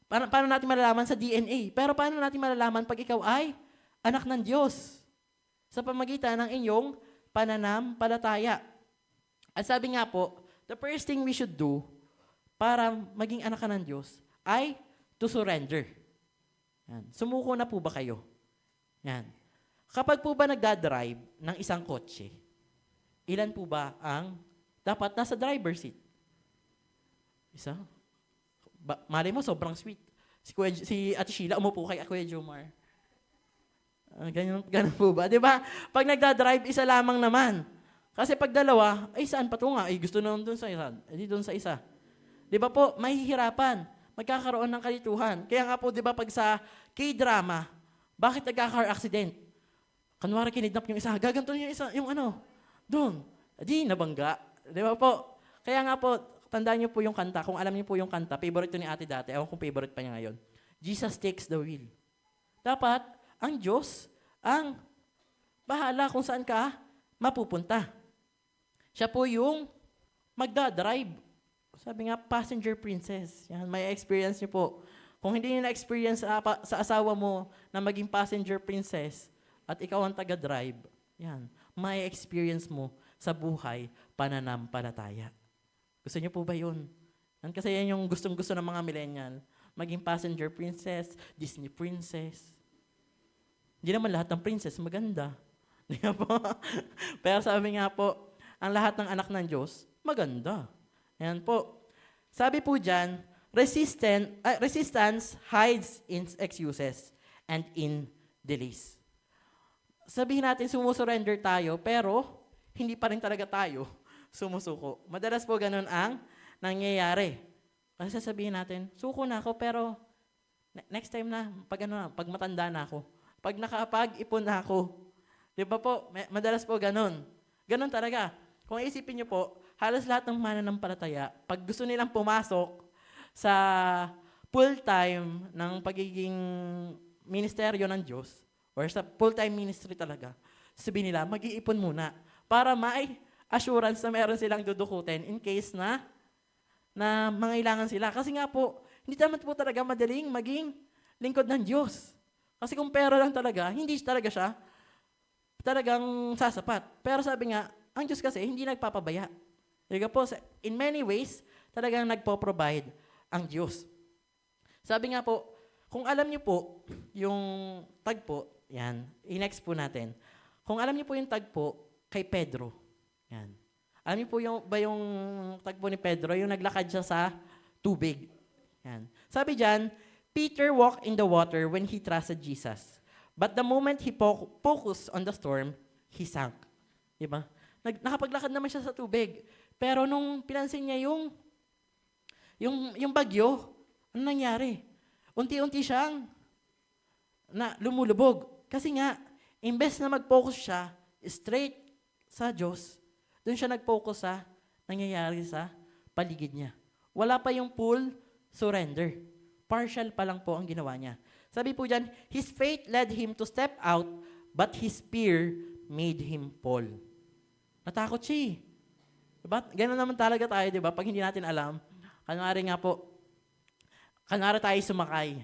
Paano natin malalaman sa DNA? Pero paano natin malalaman pag ikaw ay anak ng Diyos? Sa pamagitan ng inyong pananampalataya. At sabi nga po, the first thing we should do para maging anak ka ng Diyos ay to surrender. Yan. Sumuko na po ba kayo? Yan. Kapag po ba nagdadrive ng isang kotse, ilan po ba ang dapat nasa driver seat? Isa? Malay mo, sobrang sweet. Si Ate Sheila, umupo kay Kuya Jomar. Ganun po ba? Di ba? Pag nagdadrive, isa lamang naman. Kasi pag dalawa, ay saan pa ito nga? Ay gusto naman doon sa isa. Ay doon sa isa. Di ba po? Mahihirapan. Magkakaroon ng kalituhan. Kaya nga po, di ba, pag sa K-drama, bakit nagkaka-car accident? Kanwari kinidnap yung isa, gaganto yung isa, yung ano, doon. Di, nabangga. Di ba po? Kaya nga po, tandaan niyo po yung kanta. Kung alam niyo po yung kanta, favorite to ni ate dati, ewan kung favorite pa niya ngayon. Jesus takes the wheel. Dapat, ang Diyos ang bahala kung saan ka mapupunta. Siya po yung magdadrive. Sabi nga, passenger princess. Yan, may experience niyo po. Kung hindi niyo na-experience sa asawa mo na maging passenger princess at ikaw ang taga-drive, yan, may experience mo sa buhay pananampalataya. Gusto niyo po ba yun? Yan, kasi yan yung gustong-gusto ng mga millennial. Maging passenger princess, Disney princess. Hindi naman lahat ng princess maganda. Di ba po? Pero sabi nga po, ang lahat ng anak ng Diyos, maganda. Ayan po. Sabi po dyan, resistance hides in excuses and in delays. Sabihin natin sumusurrender tayo, pero hindi pa rin talaga tayo sumusuko. Madalas po ganun ang nangyayari. Kasi sasabihin natin, suko na ako, pero next time na, pag matanda na ako, pag nakapag-ipon na ako. Di ba po? Madalas po ganun. Ganun talaga. Kung isipin niyo po, halos lahat ng mananampalataya, pag gusto nilang pumasok sa full-time ng pagiging ministeryo ng Diyos, or sa full-time ministry talaga, sabihin nila, mag-iipon muna para may assurance na meron silang dudukutin in case na mangailangan sila. Kasi nga po, hindi naman po talaga madaling maging lingkod ng Diyos. Kasi kung pera lang talaga, hindi talaga siya talagang sasapat. Pero sabi nga, ang Diyos kasi hindi nagpapabaya. Diba po, in many ways, talagang nagpo-provide ang Diyos. Sabi nga po, kung alam niyo po yung tagpo, yan, i-next po natin. Kung alam niyo po yung tagpo kay Pedro, yan. Alam niyo po yung tagpo ni Pedro, yung naglakad siya sa tubig. Yan. Sabi diyan, Peter walked in the water when he trusted Jesus. But the moment he focused on the storm, he sank. Diba? Nakapaglakad naman siya sa tubig. Pero nung pinansin niya yung bagyo, ano nangyari? Unti-unti siyang lumulubog. Kasi nga, imbes na mag-focus siya straight sa Diyos, doon siya nag-focus sa nangyayari sa paligid niya. Wala pa yung full surrender. Partial pa lang po ang ginawa niya. Sabi po dyan, his faith led him to step out, but his fear made him fall. Natakot siya. Diba? Ganun naman talaga tayo, di ba? Pag hindi natin alam, kanwari tayo sumakay.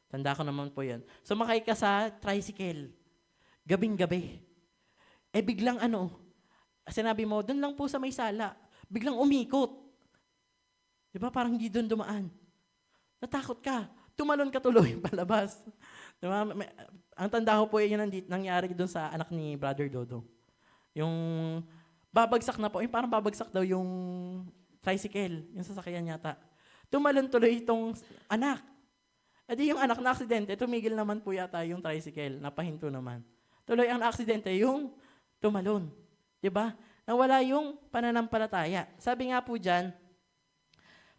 Tanda ko naman po yan. Sumakay ka sa tricycle. Gabing-gabi. Biglang sinabi mo, doon lang po sa may sala. Biglang umikot. Di ba? Parang hindi doon dumaan. Natakot ka. Tumalon ka tuloy palabas. Di ba? Ang tanda ko po yun nangyari doon sa anak ni Brother Dodo. Yung babagsak na po, yung parang babagsak daw yung tricycle, yung sasakyan yata. Tumalon tuloy itong anak. Yung anak na aksidente, tumigil naman po yata yung tricycle, napahinto naman. Tuloy ang aksidente, yung tumalon. Diba? Nawala yung pananampalataya. Sabi nga po dyan,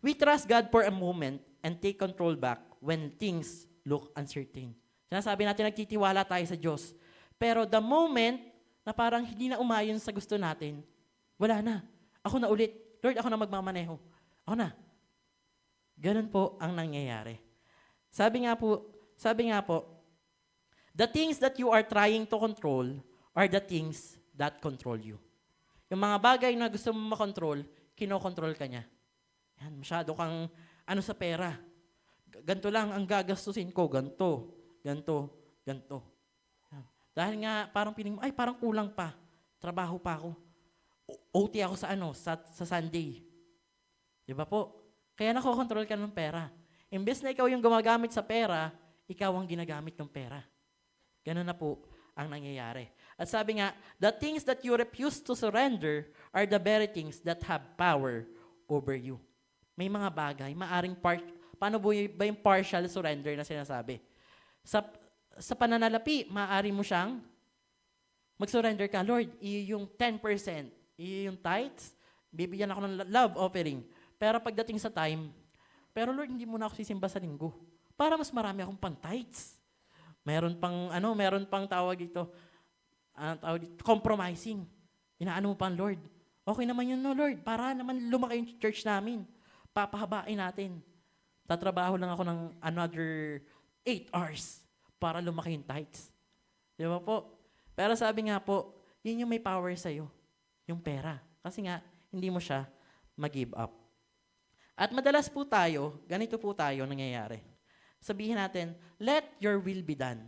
we trust God for a moment and take control back when things look uncertain. Sinasabi natin, nagtitiwala tayo sa Diyos. Pero the moment na parang hindi na umayon sa gusto natin, wala na. Ako na ulit. Lord, ako na magmamaneho. Ako na. Ganun po ang nangyayari. Sabi nga po, the things that you are trying to control are the things that control you. Yung mga bagay na gusto mo makontrol, kinokontrol ka niya. Yan, masyado kang sa pera. Ganto lang ang gagastusin ko, ganto. Yan. Dahil nga parang piling mo, parang kulang pa. Trabaho pa ako. OT ako sa Sunday. Di ba po? Kaya nakokontrol ka ng pera. Imbes na ikaw yung gumagamit sa pera, ikaw ang ginagamit ng pera. Ganun na po ang nangyayari. At sabi nga, the things that you refuse to surrender are the very things that have power over you. May mga bagay, paano ba yung partial surrender na sinasabi? Sa pananalapi, maaari mo siyang mag-surrender ka. Lord, yung 10%, yung tithes, bibigyan ako ng love offering. Pero pagdating sa time, pero Lord, hindi mo na ako sisimba sa linggo. Para mas marami akong pang-tithes. Meron pang tawag dito, compromising. Inaano mo pang, Lord, okay naman yun, no, Lord, para naman lumaki yung church namin. Papahabain natin. Tatrabaho lang ako ng another 8 hours para lumaki yung tithes. Di ba po? Pero sabi nga po, yun yung may power sa'yo, yung pera. Kasi nga, hindi mo siya mag-give up. At madalas po tayo, ganito po tayo nangyayari. Sabihin natin, let your will be done.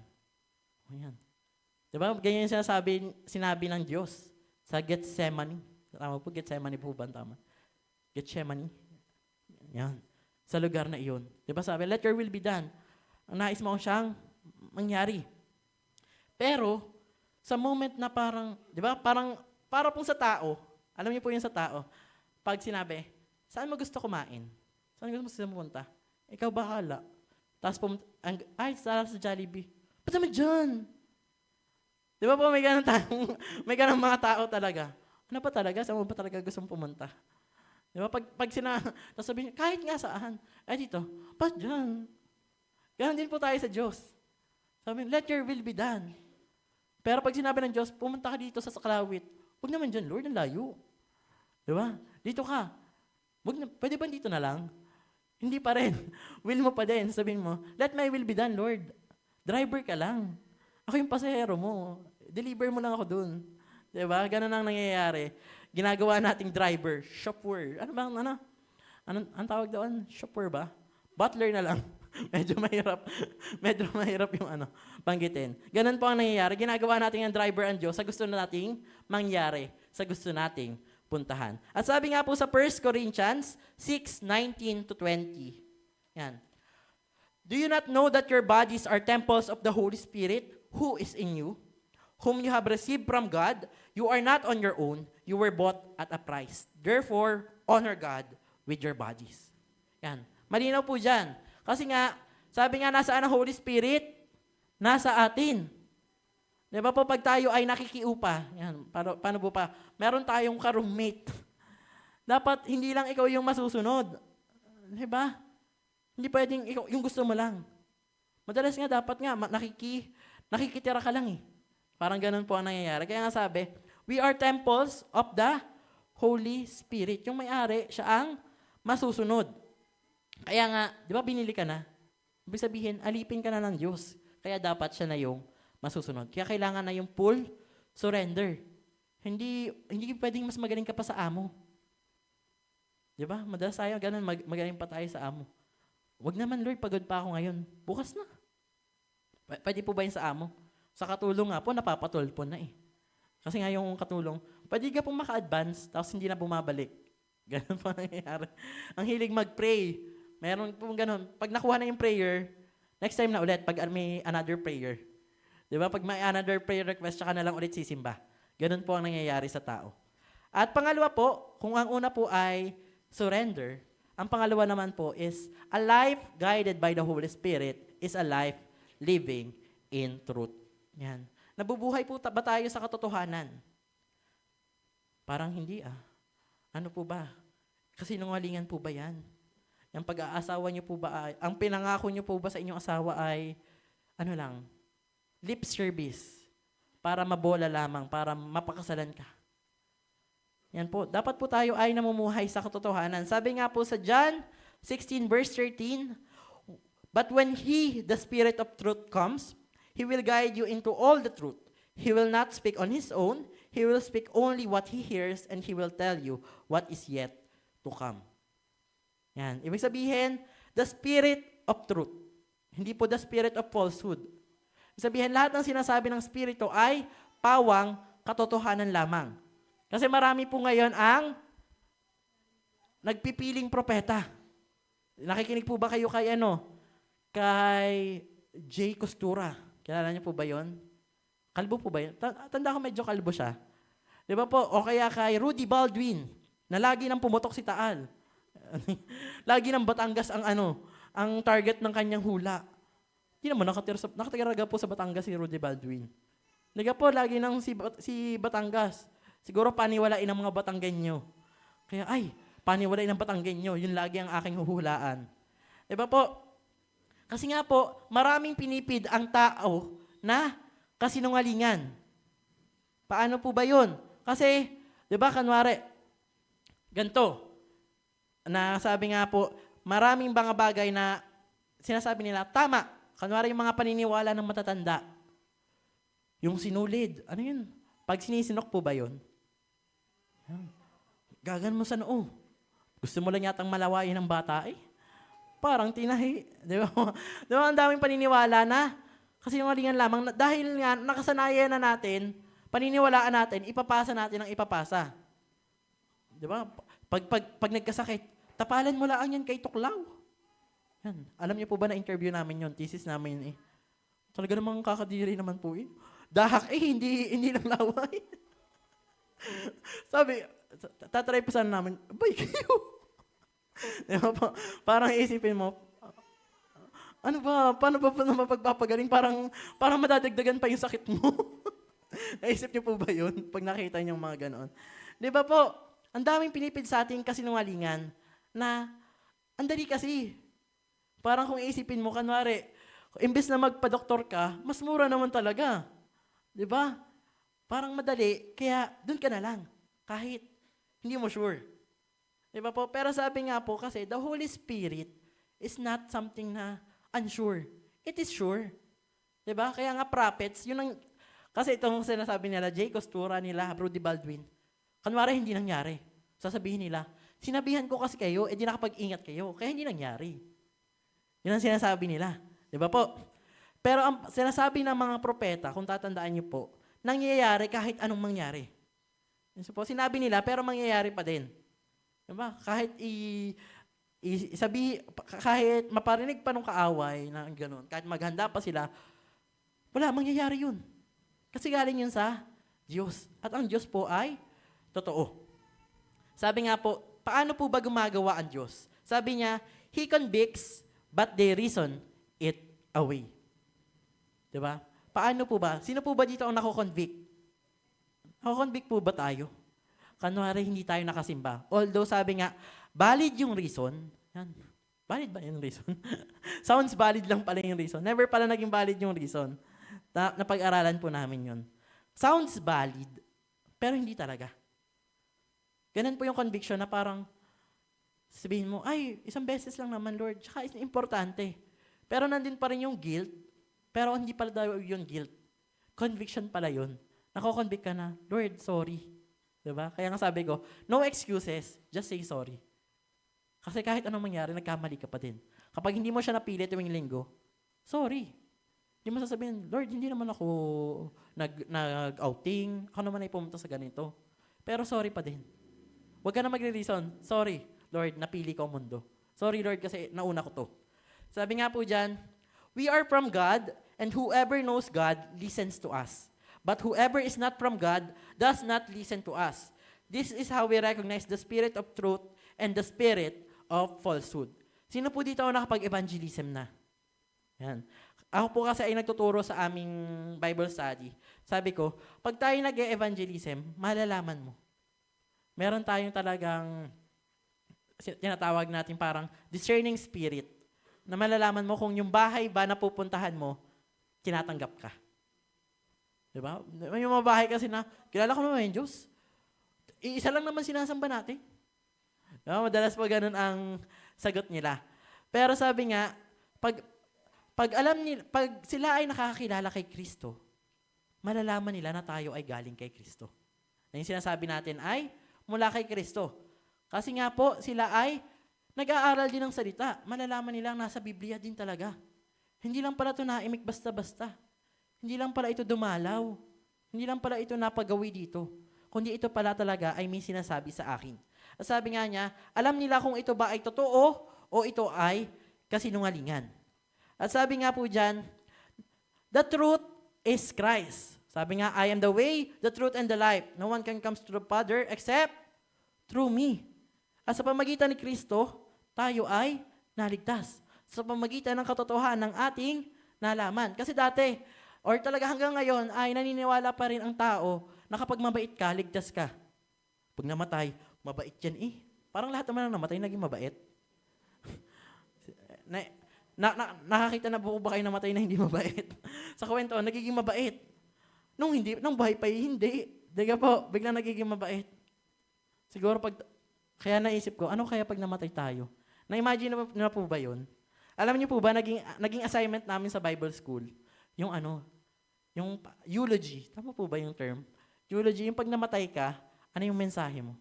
Ayan. Di ba? Ganyan yung sinabi ng Diyos sa Gethsemane. Tama po, Gethsemane po ba? Tama. Gethsemane. Yan. Sa lugar na iyon. Di ba sabi, let your will be done. Ang nais mo siyang mangyari. Pero, sa moment na parang, di ba, para pong sa tao, alam niyo po yun sa tao, pag sinabi, saan mo gusto kumain? Saan gusto mo pumunta? Ikaw bahala. Tapos sarap sa Jollibee. Ba't naman dyan? Di ba po, may ganang mga tao talaga. Ano pa talaga? Saan mo ba talaga gusto mong pumunta? Di ba? Tapos sabihin, kahit nga saan. Dito, ba't dyan? Ganon din po tayo sa Diyos. Sabi, let your will be done. Pero pag sinabi ng Diyos, pumunta ka dito sa Saklawit. Huwag naman dyan, Lord, ang layo. Di ba? Dito ka. Pwede ba dito na lang? Hindi pa rin. Will mo pa din. Sabihin mo, let my will be done, Lord. Driver ka lang. Ako yung pasahero mo. Deliver mo lang ako dun. Diba? Ganun ang nangyayari. Ginagawa nating driver, chauffeur. Ang tawag doon? Chauffeur ba? Butler na lang. Medyo mahirap yung banggitin. Ganun po ang nangyayari. Ginagawa natin ang driver ang Diyos sa gusto nating mangyari, sa gusto nating puntahan. At sabi nga po sa 1 Corinthians 6:19-20. Yan. Do you not know that your bodies are temples of the Holy Spirit who is in you, whom you have received from God? You are not on your own. You were bought at a price. Therefore, honor God with your bodies. Yan. Malinaw po dyan. Kasi nga, sabi nga nasaan ang Holy Spirit? Nasa atin. Di ba po, pag tayo ay nakikiupa, yan, paano po pa? Meron tayong ka-roommate. Dapat hindi lang ikaw yung masusunod. Di ba? Hindi pwedeng ikaw, yung gusto mo lang. Madalas nga, dapat nga, nakikitira ka lang eh. Parang ganun po ang nangyayari. Kaya nga sabi, we are temples of the Holy Spirit. Yung may-ari, siya ang masusunod. Kaya nga, di ba binili ka na? Ibig sabihin, alipin ka na ng Diyos. Kaya dapat siya na yung masusunod. Kaya kailangan na yung full surrender. Hindi pwedeng mas magaling ka pa sa amo. Di ba? Madalas tayo ganun, magaling pa tayo sa amo. Wag naman, Lord, pagod pa ako ngayon. Bukas na. Pwede po ba yun sa amo? Sa katulong nga po, napapatulpo na eh. Kasi nga yung katulong, pwede ka pong maka-advance, tapos hindi na bumabalik. Ganun po nangyayari. Ang hilig mag-pray. Meron po ganun. Pag nakuha na yung prayer, next time na ulit, pag may another prayer. Di ba? Pag may another prayer request, tsaka na lang ulit sisimba. Ganun po ang nangyayari sa tao. At pangalawa po, kung ang una po ay surrender, ang pangalawa naman po is a life guided by the Holy Spirit is a life living in truth. Yan. Nabubuhay po ba tayo sa katotohanan? Parang hindi ah. Ano po ba? Kasinungalingan po ba yan? Yung pag-aasawa niyo po ba ay, ang pinangako niyo po ba sa inyong asawa ay, ano lang, lip service, para mabola lamang, para mapakasalan ka. Yan po. Dapat po tayo ay namumuhay sa katotohanan. Sabi nga po sa John 16 verse 13, but when He, the Spirit of truth comes, He will guide you into all the truth. He will not speak on His own. He will speak only what He hears and He will tell you what is yet to come. Yan. Ibig sabihin, the Spirit of truth. Hindi po the Spirit of falsehood. Ibig sabihin, lahat ng sinasabi ng Spirito ay pawang katotohanan lamang. Kasi marami po ngayon ang nagpipiling propeta. Nakikinig po ba kayo kay kay Jay Costura? Kilala niyo po ba yon? Kalbo po ba yun? Tanda ko medyo kalbo siya. Di ba po? O kaya kay Rudy Baldwin, na lagi nang pumutok si Taal. Lagi ng Batangas ang target ng kanyang hula. Hindi naman nakatiraga po sa Batangas si Rudy Baldwin. Di ba po, lagi nang si Batangas. Siguro paniwalain ng mga Batanggenyo. Kaya paniwalain ng Batanggenyo, yun lagi ang aking huhulaan. Di ba po? Kasi nga po, maraming pinipid ang tao na kasinungalingan. Paano po ba yun? Kasi, di ba, kanwari, ganito, na sabi nga po, maraming mga bagay na sinasabi nila, tama. Kanwari yung mga paniniwala ng matatanda. Yung sinulid, ano yun? Pag sinisinok po ba yun? Gagan mo sa noo. Gusto mo lang yatang malawayin ng bata eh. Parang tinahi. Di ba? Di ba ang daming paniniwala na kasi yung alingan lamang, dahil nga nakasanayan na natin, paniniwalaan natin, ipapasa natin ang ipapasa. Di ba? Pag nagkasakit, tapalan mo lang yan kay Tuklaw. Yan. Alam niyo po ba na interview namin yon, thesis namin yun eh. Talaga namang kakadiri naman po eh. Dahak hindi lang laway. Sabi, tatry pa sana namin, abay kayo. Diba po? Parang isipin mo, ano ba, paano ba na mapagpapagaling? Parang madadagdagan pa yung sakit mo. Naisip niyo po ba yun? Pag nakita niyo mga ganon. Di ba po, ang daming pinipid sa ating kasinungalingan na, ang dali kasi. Parang kung isipin mo, kanwari, imbes na magpa-doktor ka, mas mura naman talaga. Di ba? Parang madali, kaya dun ka na lang. Kahit hindi mo sure. Diba po? Pero sabi nga po kasi, the Holy Spirit is not something na unsure. It is sure. Diba? Kaya nga prophets, yun ang, kasi itong sinasabi nila, Jay Costura nila, Rudy Baldwin, kanwari hindi nangyari. Sasabihin nila, sinabihan ko kasi kayo, di nakapag-ingat kayo, kaya hindi nangyari. Yun ang sinasabi nila. Diba po? Pero ang sinasabi ng mga propeta, kung tatandaan niyo po, nangyayari kahit anong mangyari. So po, sinabi nila, pero mangyayari pa din. Diba? Kahit kahit maparinig pa nung kaaway na gano'n, kahit maghanda pa sila, wala, mangyayari yun. Kasi galing yun sa Diyos. At ang Diyos po ay totoo. Sabi nga po, paano po ba gumagawa ang Diyos? Sabi niya, He convicts, but they reason it away. Diba? Paano po ba? Sino po ba dito ang nako-convict? Nako-convict po ba tayo? Kanwari, hindi tayo nakasimba. Although sabi nga, valid yung reason. Yan. Valid ba yung reason? Sounds valid lang pala yung reason. Never pala naging valid yung reason. Napag-aralan po namin yun. Sounds valid, pero hindi talaga. Ganun po yung conviction na parang, sabihin mo, isang beses lang naman, Lord. Tsaka importante. Pero nandun pa rin yung guilt, pero hindi pala daw yung guilt. Conviction pala yun. Nako-convict ka na, Lord, sorry. Diba? Kaya nga sabi ko, no excuses, just say sorry. Kasi kahit anong mangyari, nagkamali ka pa din. Kapag hindi mo siya napili tuwing linggo, sorry. Hindi mo sasabihin, Lord, hindi naman ako nag-outing. Ako naman ay pumunta sa ganito. Pero sorry pa din. Huwag ka na magre-reason. Sorry, Lord, napili ko ang mundo. Sorry, Lord, kasi nauna ko to. Sabi nga po dyan, we are from God, and whoever knows God listens to us. But whoever is not from God does not listen to us. This is how we recognize the spirit of truth and the spirit of falsehood. Sino po dito nakapag-evangelism na? Yan. Ako po kasi ay nagtuturo sa aming Bible study. Sabi ko, pag tayo nag-evangelism, malalaman mo. Meron tayong talagang tinatawag natin parang discerning spirit na malalaman mo kung yung bahay ba na pupuntahan mo, tinatanggap ka. Diba? Yung mga bahay kasi na, kilala ko naman yung Diyos. Isa lang naman sinasamba natin. Diba? Madalas pa ganun ang sagot nila. Pero sabi nga, pag sila ay nakakakilala kay Kristo, malalaman nila na tayo ay galing kay Kristo. Na yung sinasabi natin ay mula kay Kristo. Kasi nga po, sila ay nag-aaral din ng salita. Malalaman nilang nasa Biblia din talaga. Hindi lang pala ito naimik basta-basta. Hindi lang pala ito dumalaw. Hindi lang pala ito napagawi dito. Kundi ito pala talaga ay may sinasabi sa akin. At sabi nga niya, alam nila kung ito ba ay totoo o ito ay kasinungalingan. At sabi nga po dyan, the truth is Christ. Sabi nga, I am the way, the truth, and the life. No one can come to the Father except through me. At sa pamagitan ni Kristo, tayo ay naligtas. Sa pamagitan ng katotohanan ng ating nalaman. Kasi dati, or talaga hanggang ngayon, ay naniniwala pa rin ang tao na kapag mabait ka, ligtas ka. Pag namatay, mabait yan eh. Parang lahat naman ng namatay, naging mabait. Nakakita na po ba kayo namatay na hindi mabait? Sa kwento, nagiging mabait. Nung buhay pa hindi. Diga po, biglang nagiging mabait. Siguro kaya naisip ko, ano kaya pag namatay tayo? Na-imagine na po ba yun? Alam niyo po ba, naging assignment namin sa Bible School, yung eulogy. Tama po ba yung term? Eulogy, yung pag namatay ka, ano yung mensahe mo?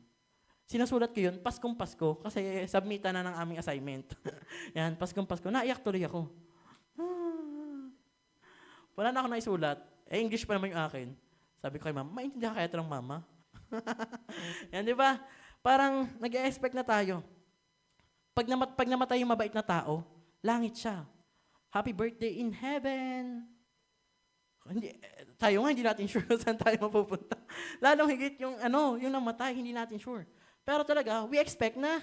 Sinasulat ko yun, Paskong Pasko, kasi submita na ng aming assignment. Yan, Paskong Pasko. Naiyak tuloy ako. Wala na ako naisulat. English pa naman yung akin. Sabi ko kay mama, maintindihan kaya ito ng mama? Yan, di ba? Parang nag-e-expect na tayo. Pag namatay yung mabait na tao, langit siya. Happy birthday in heaven. Tayo nga, hindi natin sure saan tayo mapupunta. Lalong higit yung namatay, hindi natin sure. Pero talaga, we expect na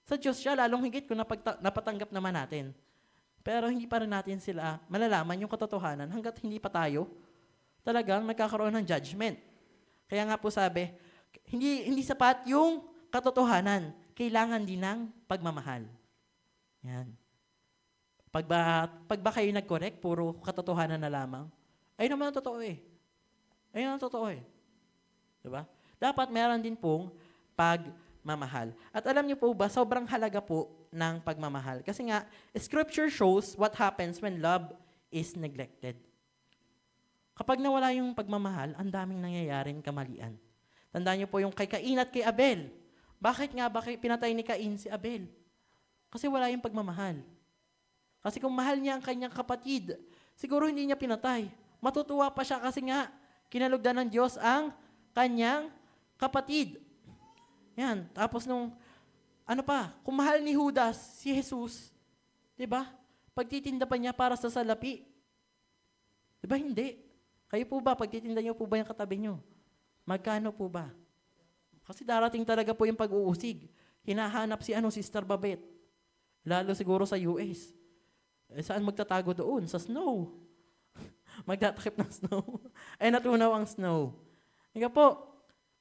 sa Diyos siya, lalong higit kung napatanggap naman natin. Pero hindi pa rin natin sila malalaman yung katotohanan hanggat hindi pa tayo talagang nagkakaroon ng judgment. Kaya nga po sabi, hindi sapat yung katotohanan, kailangan din ng pagmamahal. Yan. Pag ba kayo nag-correct, puro katotohanan na lamang, ayun naman ang totoo eh. Ayun ang totoo eh. Diba? Dapat meron din pong pagmamahal. At alam niyo po ba, sobrang halaga po ng pagmamahal. Kasi nga, Scripture shows what happens when love is neglected. Kapag nawala yung pagmamahal, ang daming nangyayaring kamalian. Tandaan niyo po yung kay Cain at kay Abel. Bakit pinatay ni Cain si Abel? Kasi wala yung pagmamahal. Kasi kung mahal niya ang kanyang kapatid, siguro hindi niya pinatay. Matutuwa pa siya kasi nga, kinalugdan ng Diyos ang kanyang kapatid. Yan. Tapos kung mahal ni Judas si Jesus, di ba? Pagtitinda pa niya para sa salapi. Di ba hindi? Kayo po ba, pagtitinda niyo po ba yung katabi niyo? Magkano po ba? Kasi darating talaga po yung pag-uusig. Hinahanap si Sister Babette. Lalo siguro sa US. Saan magtatago doon? Sa snow. Magtatakip ng snow. Ay natunaw ang snow. Ika po,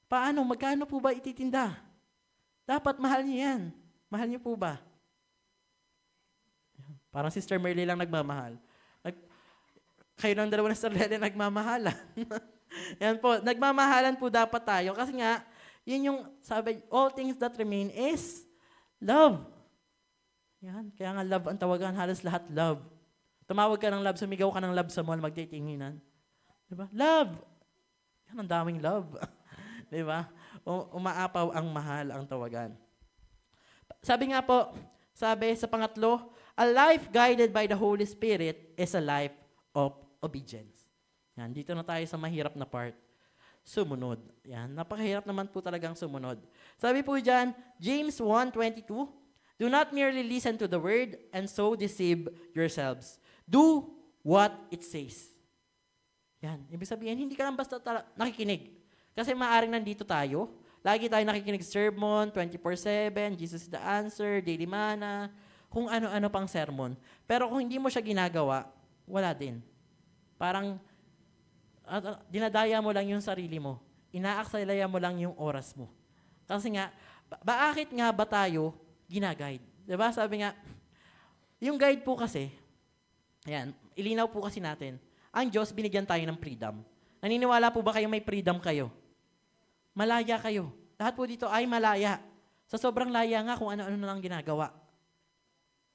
magkano po ba ititinda? Dapat mahal niyo yan. Mahal niyo po ba? Parang Sister Merly lang nagmamahal. Kayo ng dalawa na Sister Lele nagmamahalan. Yan po, nagmamahalan po dapat tayo. Kasi nga, yun yung sabi, all things that remain is love. Yan, kaya nga love ang tawagan, halos lahat love. Tumawag ka ng love, sumigaw ka ng love sa mall, magtitinginan. Diba? Love! Yan, ang daming love. Diba? Umaapaw ang mahal ang tawagan. Sabi nga po, sabi sa pangatlo, a life guided by the Holy Spirit is a life of obedience. Yan, dito na tayo sa mahirap na part. Sumunod. Yan, napakahirap naman po talagang sumunod. Sabi po dyan, James 1:22, do not merely listen to the word and so deceive yourselves. Do what it says. Yan, ibig sabihin, hindi ka lang basta nakikinig. Kasi maaaring nandito tayo, lagi tayo nakikinig sermon, 24/7, Jesus is the answer, daily manna, kung ano-ano pang sermon. Pero kung hindi mo siya ginagawa, wala din. Parang dinadaya mo lang yung sarili mo. Inaaksalaya mo lang yung oras mo. Kasi nga, bakit nga ba tayo ginaguide? Diba? Sabi nga, yung guide po kasi, ayan, ilinaw po kasi natin, ang Diyos binigyan tayo ng freedom. Naniniwala po ba kayo may freedom kayo? Malaya kayo. Lahat po dito ay malaya. Sa sobrang laya nga kung ano-ano na lang ginagawa.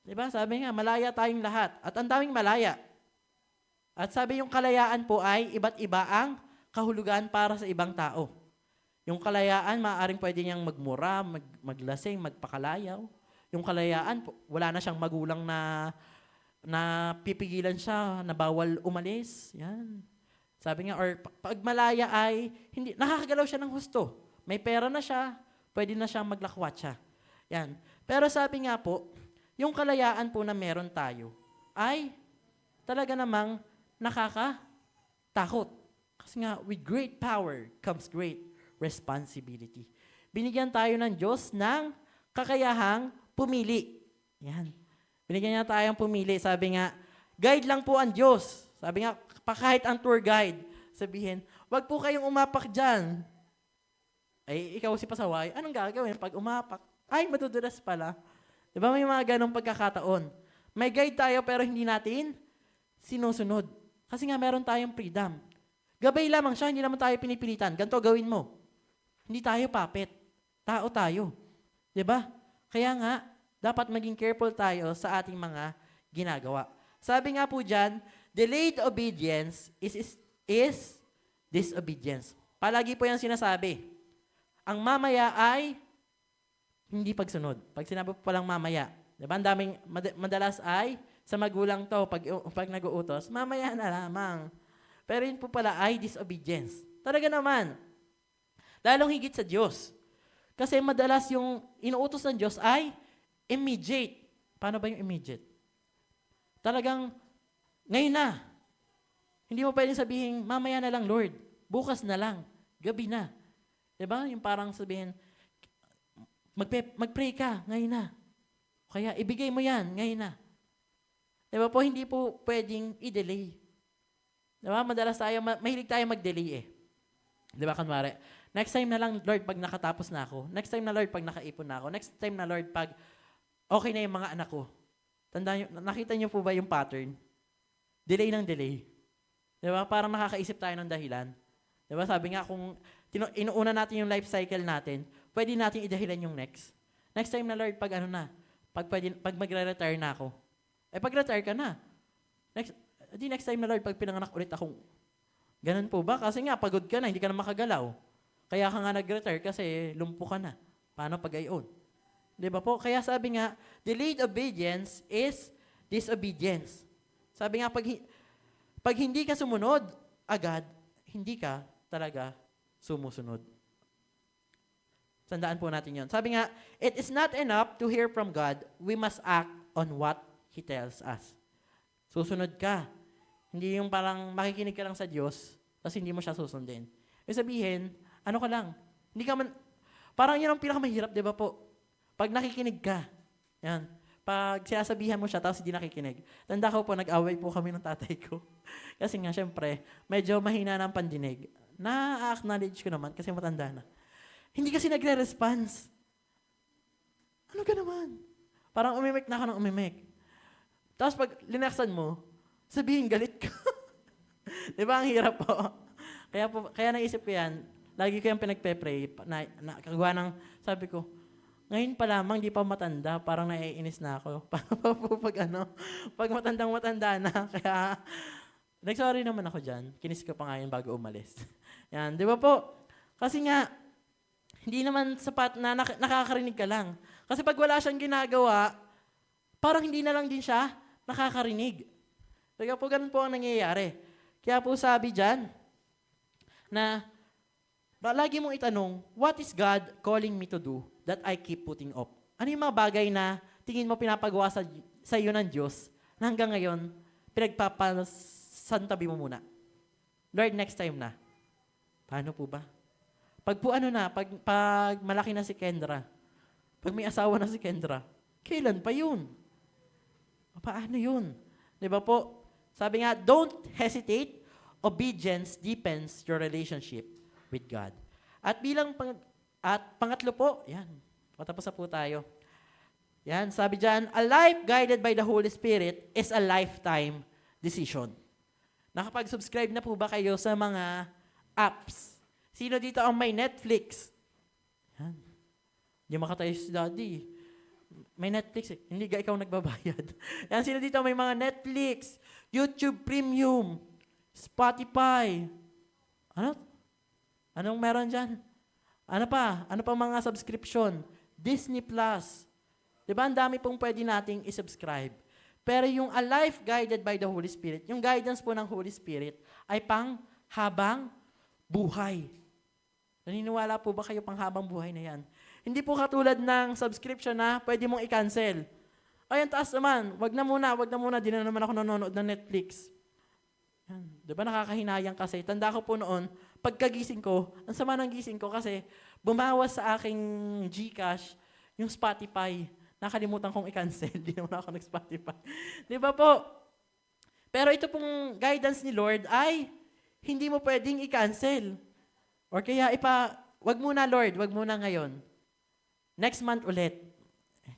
Diba? Sabi nga, malaya tayong lahat. At ang daming malaya. At sabi yung kalayaan po ay iba't iba ang kahulugan para sa ibang tao. Yung kalayaan, maaaring pwede niyang magmura, maglasing, magpakalayaw. Yung kalayaan, wala na siyang magulang na pipigilan siya, na bawal umalis. Yan. Sabi nga, or pag malaya ay, hindi, nakakagalaw siya ng husto. May pera na siya, pwede na siyang maglakwatsa. Yan. Pero sabi nga po, yung kalayaan po na meron tayo ay talaga namang nakakatakot. Kasi nga, with great power comes great responsibility. Binigyan tayo ng Diyos ng kakayahang pumili. Yan. Binigyan niya tayong pumili. Sabi nga, guide lang po ang Diyos. Sabi nga, kahit ang tour guide, sabihin, wag po kayong umapak dyan. Ay, ikaw si pasaway, anong gagawin pag umapak? Ay, madudulas pala. Di ba may mga ganong pagkakataon? May guide tayo pero hindi natin sinusunod. Kasi nga meron tayong freedom. Gabay lamang siya, hindi naman tayo pinipilitan. Ganito gawin mo. Hindi tayo puppet. Tao tayo. Di ba? Kaya nga, dapat maging careful tayo sa ating mga ginagawa. Sabi nga po dyan, delayed obedience is disobedience. Palagi po yung sinasabi. Ang mamaya ay hindi pagsunod. Pag sinabi po palang mamaya, diba? Ang daming, madalas ay sa magulang to, pag nag-uutos, mamaya na lamang. Pero yun po pala ay disobedience. Talaga naman. Lalong higit sa Diyos. Kasi madalas yung inuutos ng Diyos ay immediate. Paano ba yung immediate? Talagang, ngayon na. Hindi mo pwedeng sabihin, mamaya na lang, Lord. Bukas na lang. Gabi na. Diba? Yung parang sabihin, mag-pray ka, ngayon na. Kaya ibigay mo yan, ngayon na. Diba po, hindi po pwedeng i-delay. Diba? Madalas tayo, mahilig tayo mag-delay eh. Diba, kanwari, next time na lang, Lord, pag nakatapos na ako. Next time na, Lord, pag nakaipon na ako. Next time na, Lord, pag okay na yung mga anak ko. Tandaan nyo, nakita nyo po ba yung pattern? Delay ng delay. Diba? Parang nakakaisip tayo ng dahilan. Diba? Sabi nga, kung inuuna natin yung life cycle natin, pwede natin idahilan yung next. Next time na, Lord, pag ano na, pag magre-retire na ako. Pag-retire ka na. Next time na, Lord, pag pinanganak ulit akong, ganun po ba? Kasi nga, pagod ka na, hindi ka na makagalaw. Kaya ka nga nag-retire kasi lumpo ka na. Paano pag-ayon? Di ba po? Kaya sabi nga, delayed obedience is disobedience. Sabi nga, pag hindi ka sumunod agad, hindi ka talaga sumusunod. Tandaan po natin yon. Sabi nga, it is not enough to hear from God. We must act on what He tells us. Susunod ka. Hindi yung parang makikinig ka lang sa Diyos, tapos hindi mo siya susundin. Ibig sabihin, ano ka lang, hindi ka man, parang yun ang pinakamahirap, di ba po? Pag nakikinig ka, yan, pag sinasabihan mo siya, tapos hindi nakikinig. Tanda ko po, nag-away po kami ng tatay ko. Kasi nga, syempre, medyo mahina ng pandinig. Na-acknowledge ko naman, kasi matanda na. Hindi kasi nagre-response. Ano ka naman? Parang umimik na ako ng umimik. Tapos pag linaksan mo, sabihin galit ka. Di ba? Ang hirap po. Kaya naisip ko yan, lagi ko yung pinagpe-pray, kagawa ng, sabi ko, ngayon pa lamang, di pa matanda, parang naiinis na ako. Paano pa po pag matandang-matanda na, kaya, nag-sorry naman ako dyan. Kinis ko pa nga yun bago umalis. Yan, di ba po? Kasi nga, hindi naman sapat na nakakarinig ka lang. Kasi pag wala siyang ginagawa, parang hindi na lang din siya nakakarinig. Kaya po ganun po ang nangyayari. Kaya po sabi dyan, na lagi mong itanong, what is God calling me to do that I keep putting off? Ano yung mga bagay na tingin mo pinapagawa sa iyo ng Diyos na hanggang ngayon, pinagpapasantabi mo muna? Lord, next time na. Paano po ba? Pag po pag malaki na si Kendra, pag may asawa na si Kendra, kailan pa yun? Paano yun? Di ba po? Sabi nga, don't hesitate. Obedience deepens your relationship with God. At pangatlo po, yan, patapos na po tayo. Yan, sabi dyan, a life guided by the Holy Spirit is a lifetime decision. Nakapag-subscribe na po ba kayo sa mga apps? Sino dito ang may Netflix? Yan. Hindi makatayo si Daddy. May Netflix eh. Hindi ikaw nagbabayad. Yan, sino dito may mga Netflix, YouTube Premium, Spotify. Ano? Anong meron dyan? Ano pa? Ano pa mga subscription? Disney Plus. Diba? Ang dami pong pwede nating isubscribe. Pero yung a life guided by the Holy Spirit, yung guidance po ng Holy Spirit ay pang habang buhay. Naniniwala po ba kayo pang habang buhay na yan? Hindi po katulad ng subscription na pwede mong i-cancel. Ay, ang taas naman. Wag na muna. Di na naman ako nanonood ng Netflix. Yan. Diba nakakahinayang kasi? Tanda ko po noon, pagkagising ko, ang sama ng gising ko kasi bumawas sa aking GCash yung Spotify. Nakalimutan kong i-cancel. Di naman ako nag-Spotify. Di ba po? Pero ito pong guidance ni Lord ay hindi mo pwedeng i-cancel. Or kaya wag muna Lord, wag muna ngayon. Next month ulit.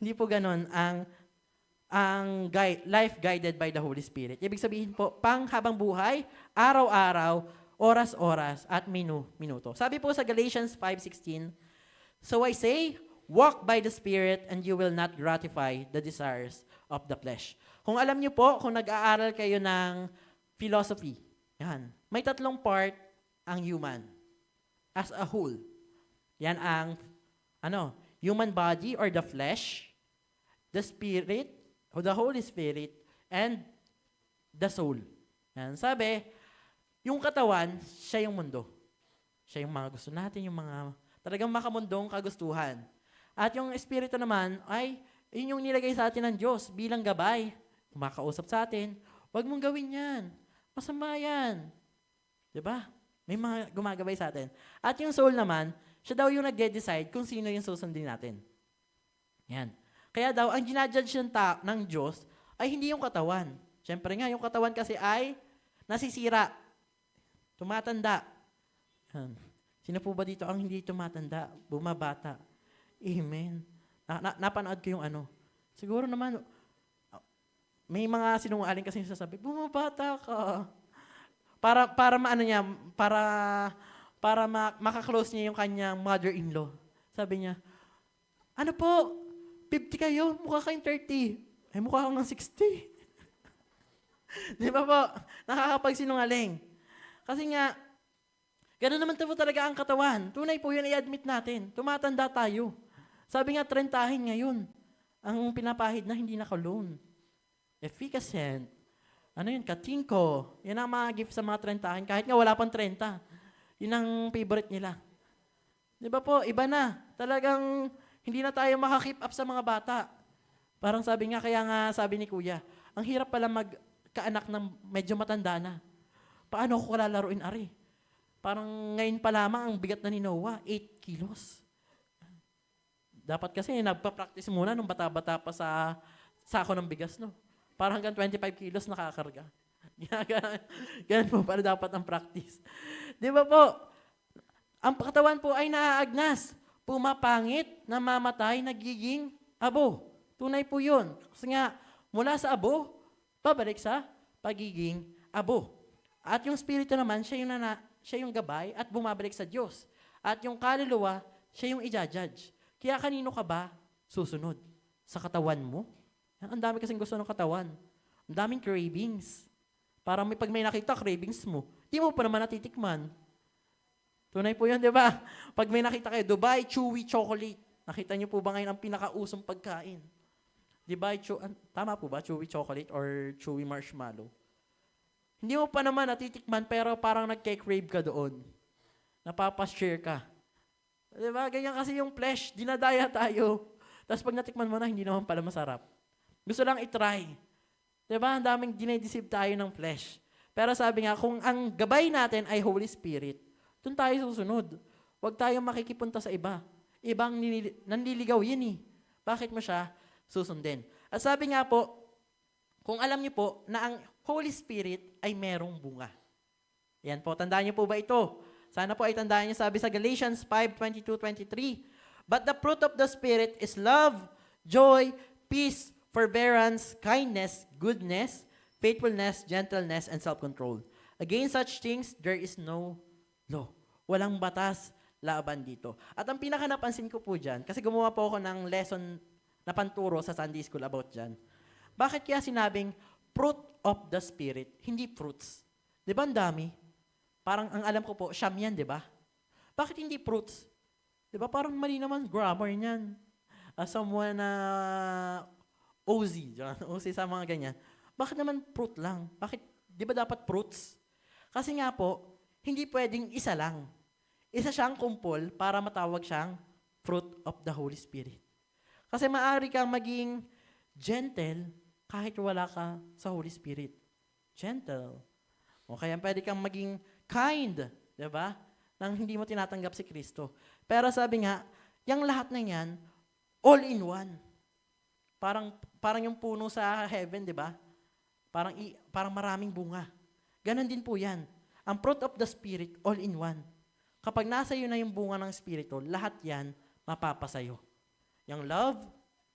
Hindi po ganun ang life guided by the Holy Spirit. Ibig sabihin po, pang habang buhay, araw-araw, oras-oras, at minuto. Sabi po sa Galatians 5:16, so I say, walk by the Spirit and you will not gratify the desires of the flesh. Kung alam niyo po, kung nag-aaral kayo ng philosophy, yan, may tatlong part ang human as a whole. Yan ang human body or the flesh, the spirit, o the Holy Spirit, and the soul. Yan. Sabi, yung katawan, siya yung mundo. Siya yung mga gusto natin, yung mga talagang makamundong kagustuhan. At yung espiritu naman, yun yung nilagay sa atin ng Diyos bilang gabay. Kumakausap sa atin, huwag mong gawin yan. Masama yan. Diba? May mga gumagabay sa atin. At yung soul naman, siya daw yung nagde-decide kung sino yung susundin natin. Yan. Kaya daw, ang ginajudge ng Diyos ay hindi yung katawan. Siyempre nga, yung katawan kasi ay nasisira. Tumatanda. Yan. Sino po ba dito ang hindi tumatanda? Bumabata. Amen. Napanood ko yung Siguro naman, may mga sinungaling kasi sasabi, bumabata ka. Para makaklose niya yung kanyang mother-in-law. Sabi niya, ano po, 50 kayo, mukha kayong 30. Mukha kang ng 60. Di ba po? Nakakapagsinungaling. Kasi nga, gano'n naman po talaga ang katawan. Tunay po yun, i-admit natin. Tumatanda tayo. Sabi nga, 30 ngayon. Ang pinapahid na hindi naka-loan. Efficacent. Katingko. Yan ang mga gift sa mga 30. Kahit nga wala pang 30. Yun ang favorite nila. Di ba po? Iba na. Talagang hindi na tayo maka-keep up sa mga bata. Parang sabi ni Kuya, ang hirap pala magkaanak ng medyo matanda na. Paano ko lalaruin, Ari? Parang ngayon pa lamang ang bigat na ni Noah, 8 kilos. Dapat kasi nagpa-practice muna nung bata-bata pa sa sako ng bigas, no? Parang hanggang 25 kilos nakakarga. Ganun po para dapat ang practice. Di ba po? Ang katawan po ay naaagnas. Pumapangit, namamatay, nagiging abo. Tunay po yun. Kasi nga, mula sa abo, pabalik sa pagiging abo. At yung spirito naman, siya yung gabay at bumabalik sa Diyos. At yung kaluluwa, siya yung i-judge. Kaya kanino ka ba susunod? Sa katawan mo? Ang dami kasing gusto ng katawan. Ang daming cravings. Parang pag may nakita, cravings mo. Di mo pa naman natitikman. Tunay po yun, di ba? Pag may nakita kayo, Dubai Chewy Chocolate. Nakita niyo po ba ngayon ang pinakausong pagkain? Di ba, tama po ba? Chewy chocolate or chewy marshmallow? Hindi mo pa naman natitikman pero parang nagke-crave ka doon. Napapashare ka. Di ba? Ganyan kasi yung flesh, dinadaya tayo. Tapos pag natikman mo na, hindi naman pala masarap. Gusto lang i-try. Di ba? Ang daming dinideceive tayo ng flesh. Pero sabi nga, kung ang gabay natin ay Holy Spirit, doon tayo susunod. Huwag tayong makikipunta sa iba. Ibang nanliligaw yun eh. Bakit mo siya susundin? At sabi nga po, kung alam niyo po na ang Holy Spirit ay merong bunga. Yan po, tandaan niyo po ba ito? Sana po ay tandaan niyo, sabi sa Galatians 5:22-23, but the fruit of the Spirit is love, joy, peace, forbearance, kindness, goodness, faithfulness, gentleness, and self-control. Against such things, there is no law. Walang batas laban dito. At ang pinaka napansin ko po dyan, kasi gumawa po ako ng lesson na panturo sa Sunday School about dyan. Bakit kaya sinabing fruit of the Spirit, hindi fruits? Di ba ang dami? Parang ang alam ko po, siyam yan, di ba? Bakit hindi fruits? Di ba parang mali naman grammar niyan. Someone na OZ, OZ sa mga ganyan. Bakit naman fruit lang? Bakit, di ba dapat fruits? Kasi nga po, hindi pwedeng isa lang. Isa siyang kumpol para matawag siyang fruit of the Holy Spirit. Kasi maaari kang maging gentle kahit wala ka sa Holy Spirit. Gentle. O kaya pwede kang maging kind, di ba? Nang hindi mo tinatanggap si Kristo. Pero sabi nga, yung lahat na yan, all in one. Parang yung puno sa heaven, di ba? Parang maraming bunga. Ganon din po yan. Ang fruit of the Spirit, all in one. Kapag nasa iyo na yung bunga ng Espiritu, lahat yan mapapasayo. Yung love,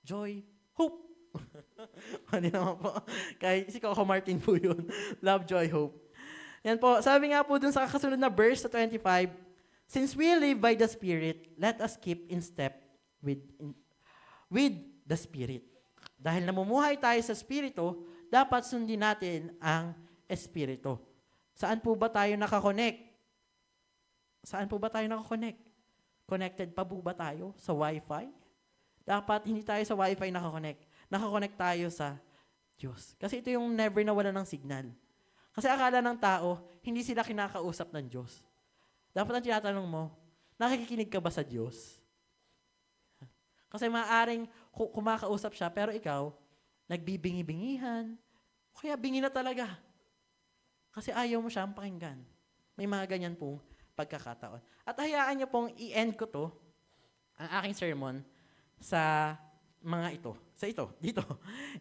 joy, hope. Hindi naman po. Kahit si Coco Martin po yun. Love, joy, hope. Yan po. Sabi nga po dun sa kasunod na verse sa 25, since we live by the Spirit, let us keep in step with the Spirit. Dahil namumuhay tayo sa Espiritu, dapat sundin natin ang Espiritu. Saan po ba tayo nakakonect? Saan po ba tayo nakakonect? Connected pa po ba tayo sa Wi-Fi? Dapat hindi tayo sa Wi-Fi nakakonect. Nakakonect tayo sa Diyos. Kasi ito yung never nawala ng signal. Kasi akala ng tao, hindi sila kinakausap ng Diyos. Dapat ang tinatanong mo, nakikinig ka ba sa Diyos? Kasi maaaring kumakausap siya, pero ikaw, nagbibingi-bingihan, kaya bingi na talaga. Kasi ayaw mo siyang pakinggan. May mga ganyan pong pagkakataon. At hayaan niyo pong i-end ko to, ang aking sermon, sa mga ito. Sa ito, dito.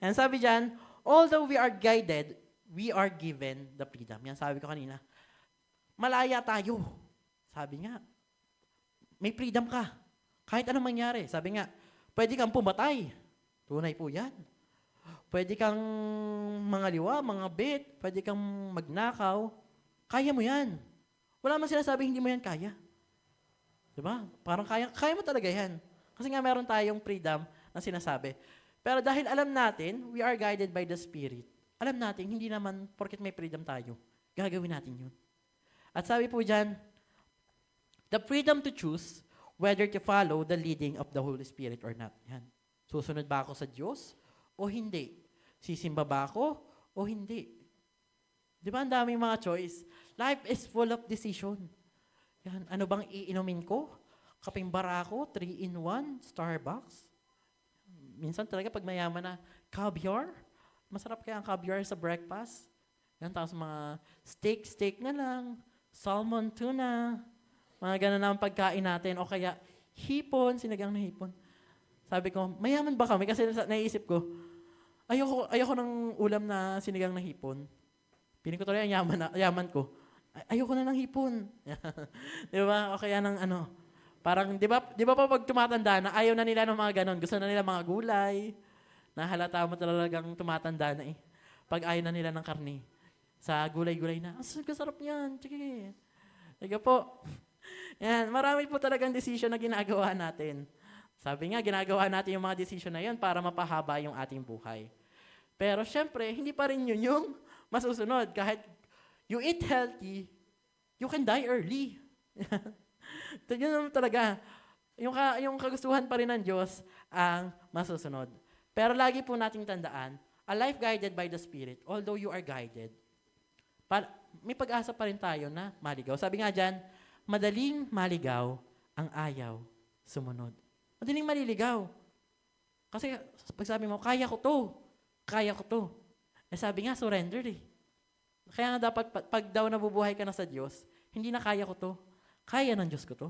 Yan sabi dyan, although we are guided, we are given the freedom. Yan sabi ko kanina. Malaya tayo. Sabi nga, may freedom ka. Kahit anong mangyari. Sabi nga, pwede kang pumatay. Tunay po yan. Pwede kang mangaliwa, mangabit, pwede kang magnakaw. Kaya mo yan. Wala man sinasabi, hindi mo yan kaya. Diba? Parang kaya mo talaga yan. Kasi nga meron tayong freedom na sinasabi. Pero dahil alam natin, we are guided by the Spirit. Alam natin, hindi naman porket may freedom tayo, gagawin natin yun. At sabi po dyan, the freedom to choose whether to follow the leading of the Holy Spirit or not. Yan. Susunod ba ako sa Diyos o hindi? Sisimba ba ako o hindi? Di ba ang daming mga choice? Life is full of decision. Yan. Ano bang iinumin ko? Kaping barako, 3-in-1, Starbucks. Minsan talaga pag mayaman na, caviar. Masarap kaya ang caviar sa breakfast. Yan, tapos mga steak na lang, salmon, tuna, mga ganun na ang pagkain natin. O kaya hipon, sinigang na hipon. Sabi ko, mayaman ba kami? Kasi naisip ko, ayoko ng ulam na sinigang na hipon. Piling ko tuloy ang yaman ko. Ayoko na ng hipon. Di ba? O kaya ng parang, di ba pa pag tumatanda na ayaw na nila ng mga ganon, gusto na nila mga gulay, nahalata mo talagang tumatanda na eh. Pag ayaw na nila ng karne, sa gulay-gulay na, sarap niyan, sige. Sige po. Yan, marami po talagang decision na ginagawa natin. Sabi nga, ginagawa natin yung mga decision na yun para mapahaba yung ating buhay. Pero syempre, hindi pa rin yun yung masusunod. Kahit you eat healthy, you can die early. Yun naman talaga. yung kagustuhan pa rin ng Diyos ang masusunod. Pero lagi po nating tandaan, a life guided by the Spirit, although you are guided, may pag-asa pa rin tayo na maligaw. Sabi nga dyan, madaling maligaw ang ayaw sumunod. Madaling maliligaw. Kasi pag sabi mo, kaya ko to. Sabi nga, surrender eh. Kaya nga dapat, pag daw nabubuhay ka na sa Diyos, hindi na kaya ko to. Kaya ng Diyos ko to.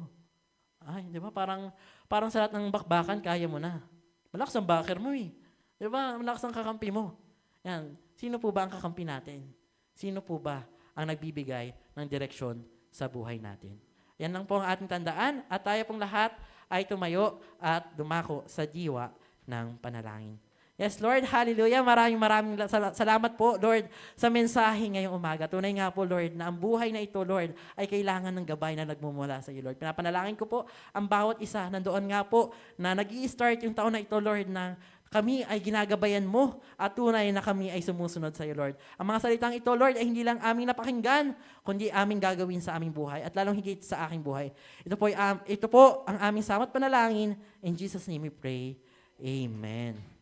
Ay, di ba? Parang sa lahat ng bakbakan, kaya mo na. Malakas ang backer mo eh. Di ba? Malakas ang kakampi mo. Yan. Sino po ba ang kakampi natin? Sino po ba ang nagbibigay ng direksyon sa buhay natin? Yan lang po ang ating tandaan at tayo pong lahat ay tumayo at dumako sa diwa ng panalangin. Yes, Lord, hallelujah. Maraming salamat po, Lord, sa mensahe ngayong umaga. Tunay nga po, Lord, na ang buhay na ito, Lord, ay kailangan ng gabay na nagmumula sa iyo, Lord. Pinapanalangin ko po ang bawat isa. Nandoon nga po na nag-i-start yung taon na ito, Lord, na kami ay ginagabayan mo at tunay na kami ay sumusunod sa iyo, Lord. Ang mga salitang ito, Lord, ay hindi lang aming napakinggan, kundi aming gagawin sa aming buhay at lalong higit sa aking buhay. Ito po ang aming samot panalangin. In Jesus' name we pray. Amen.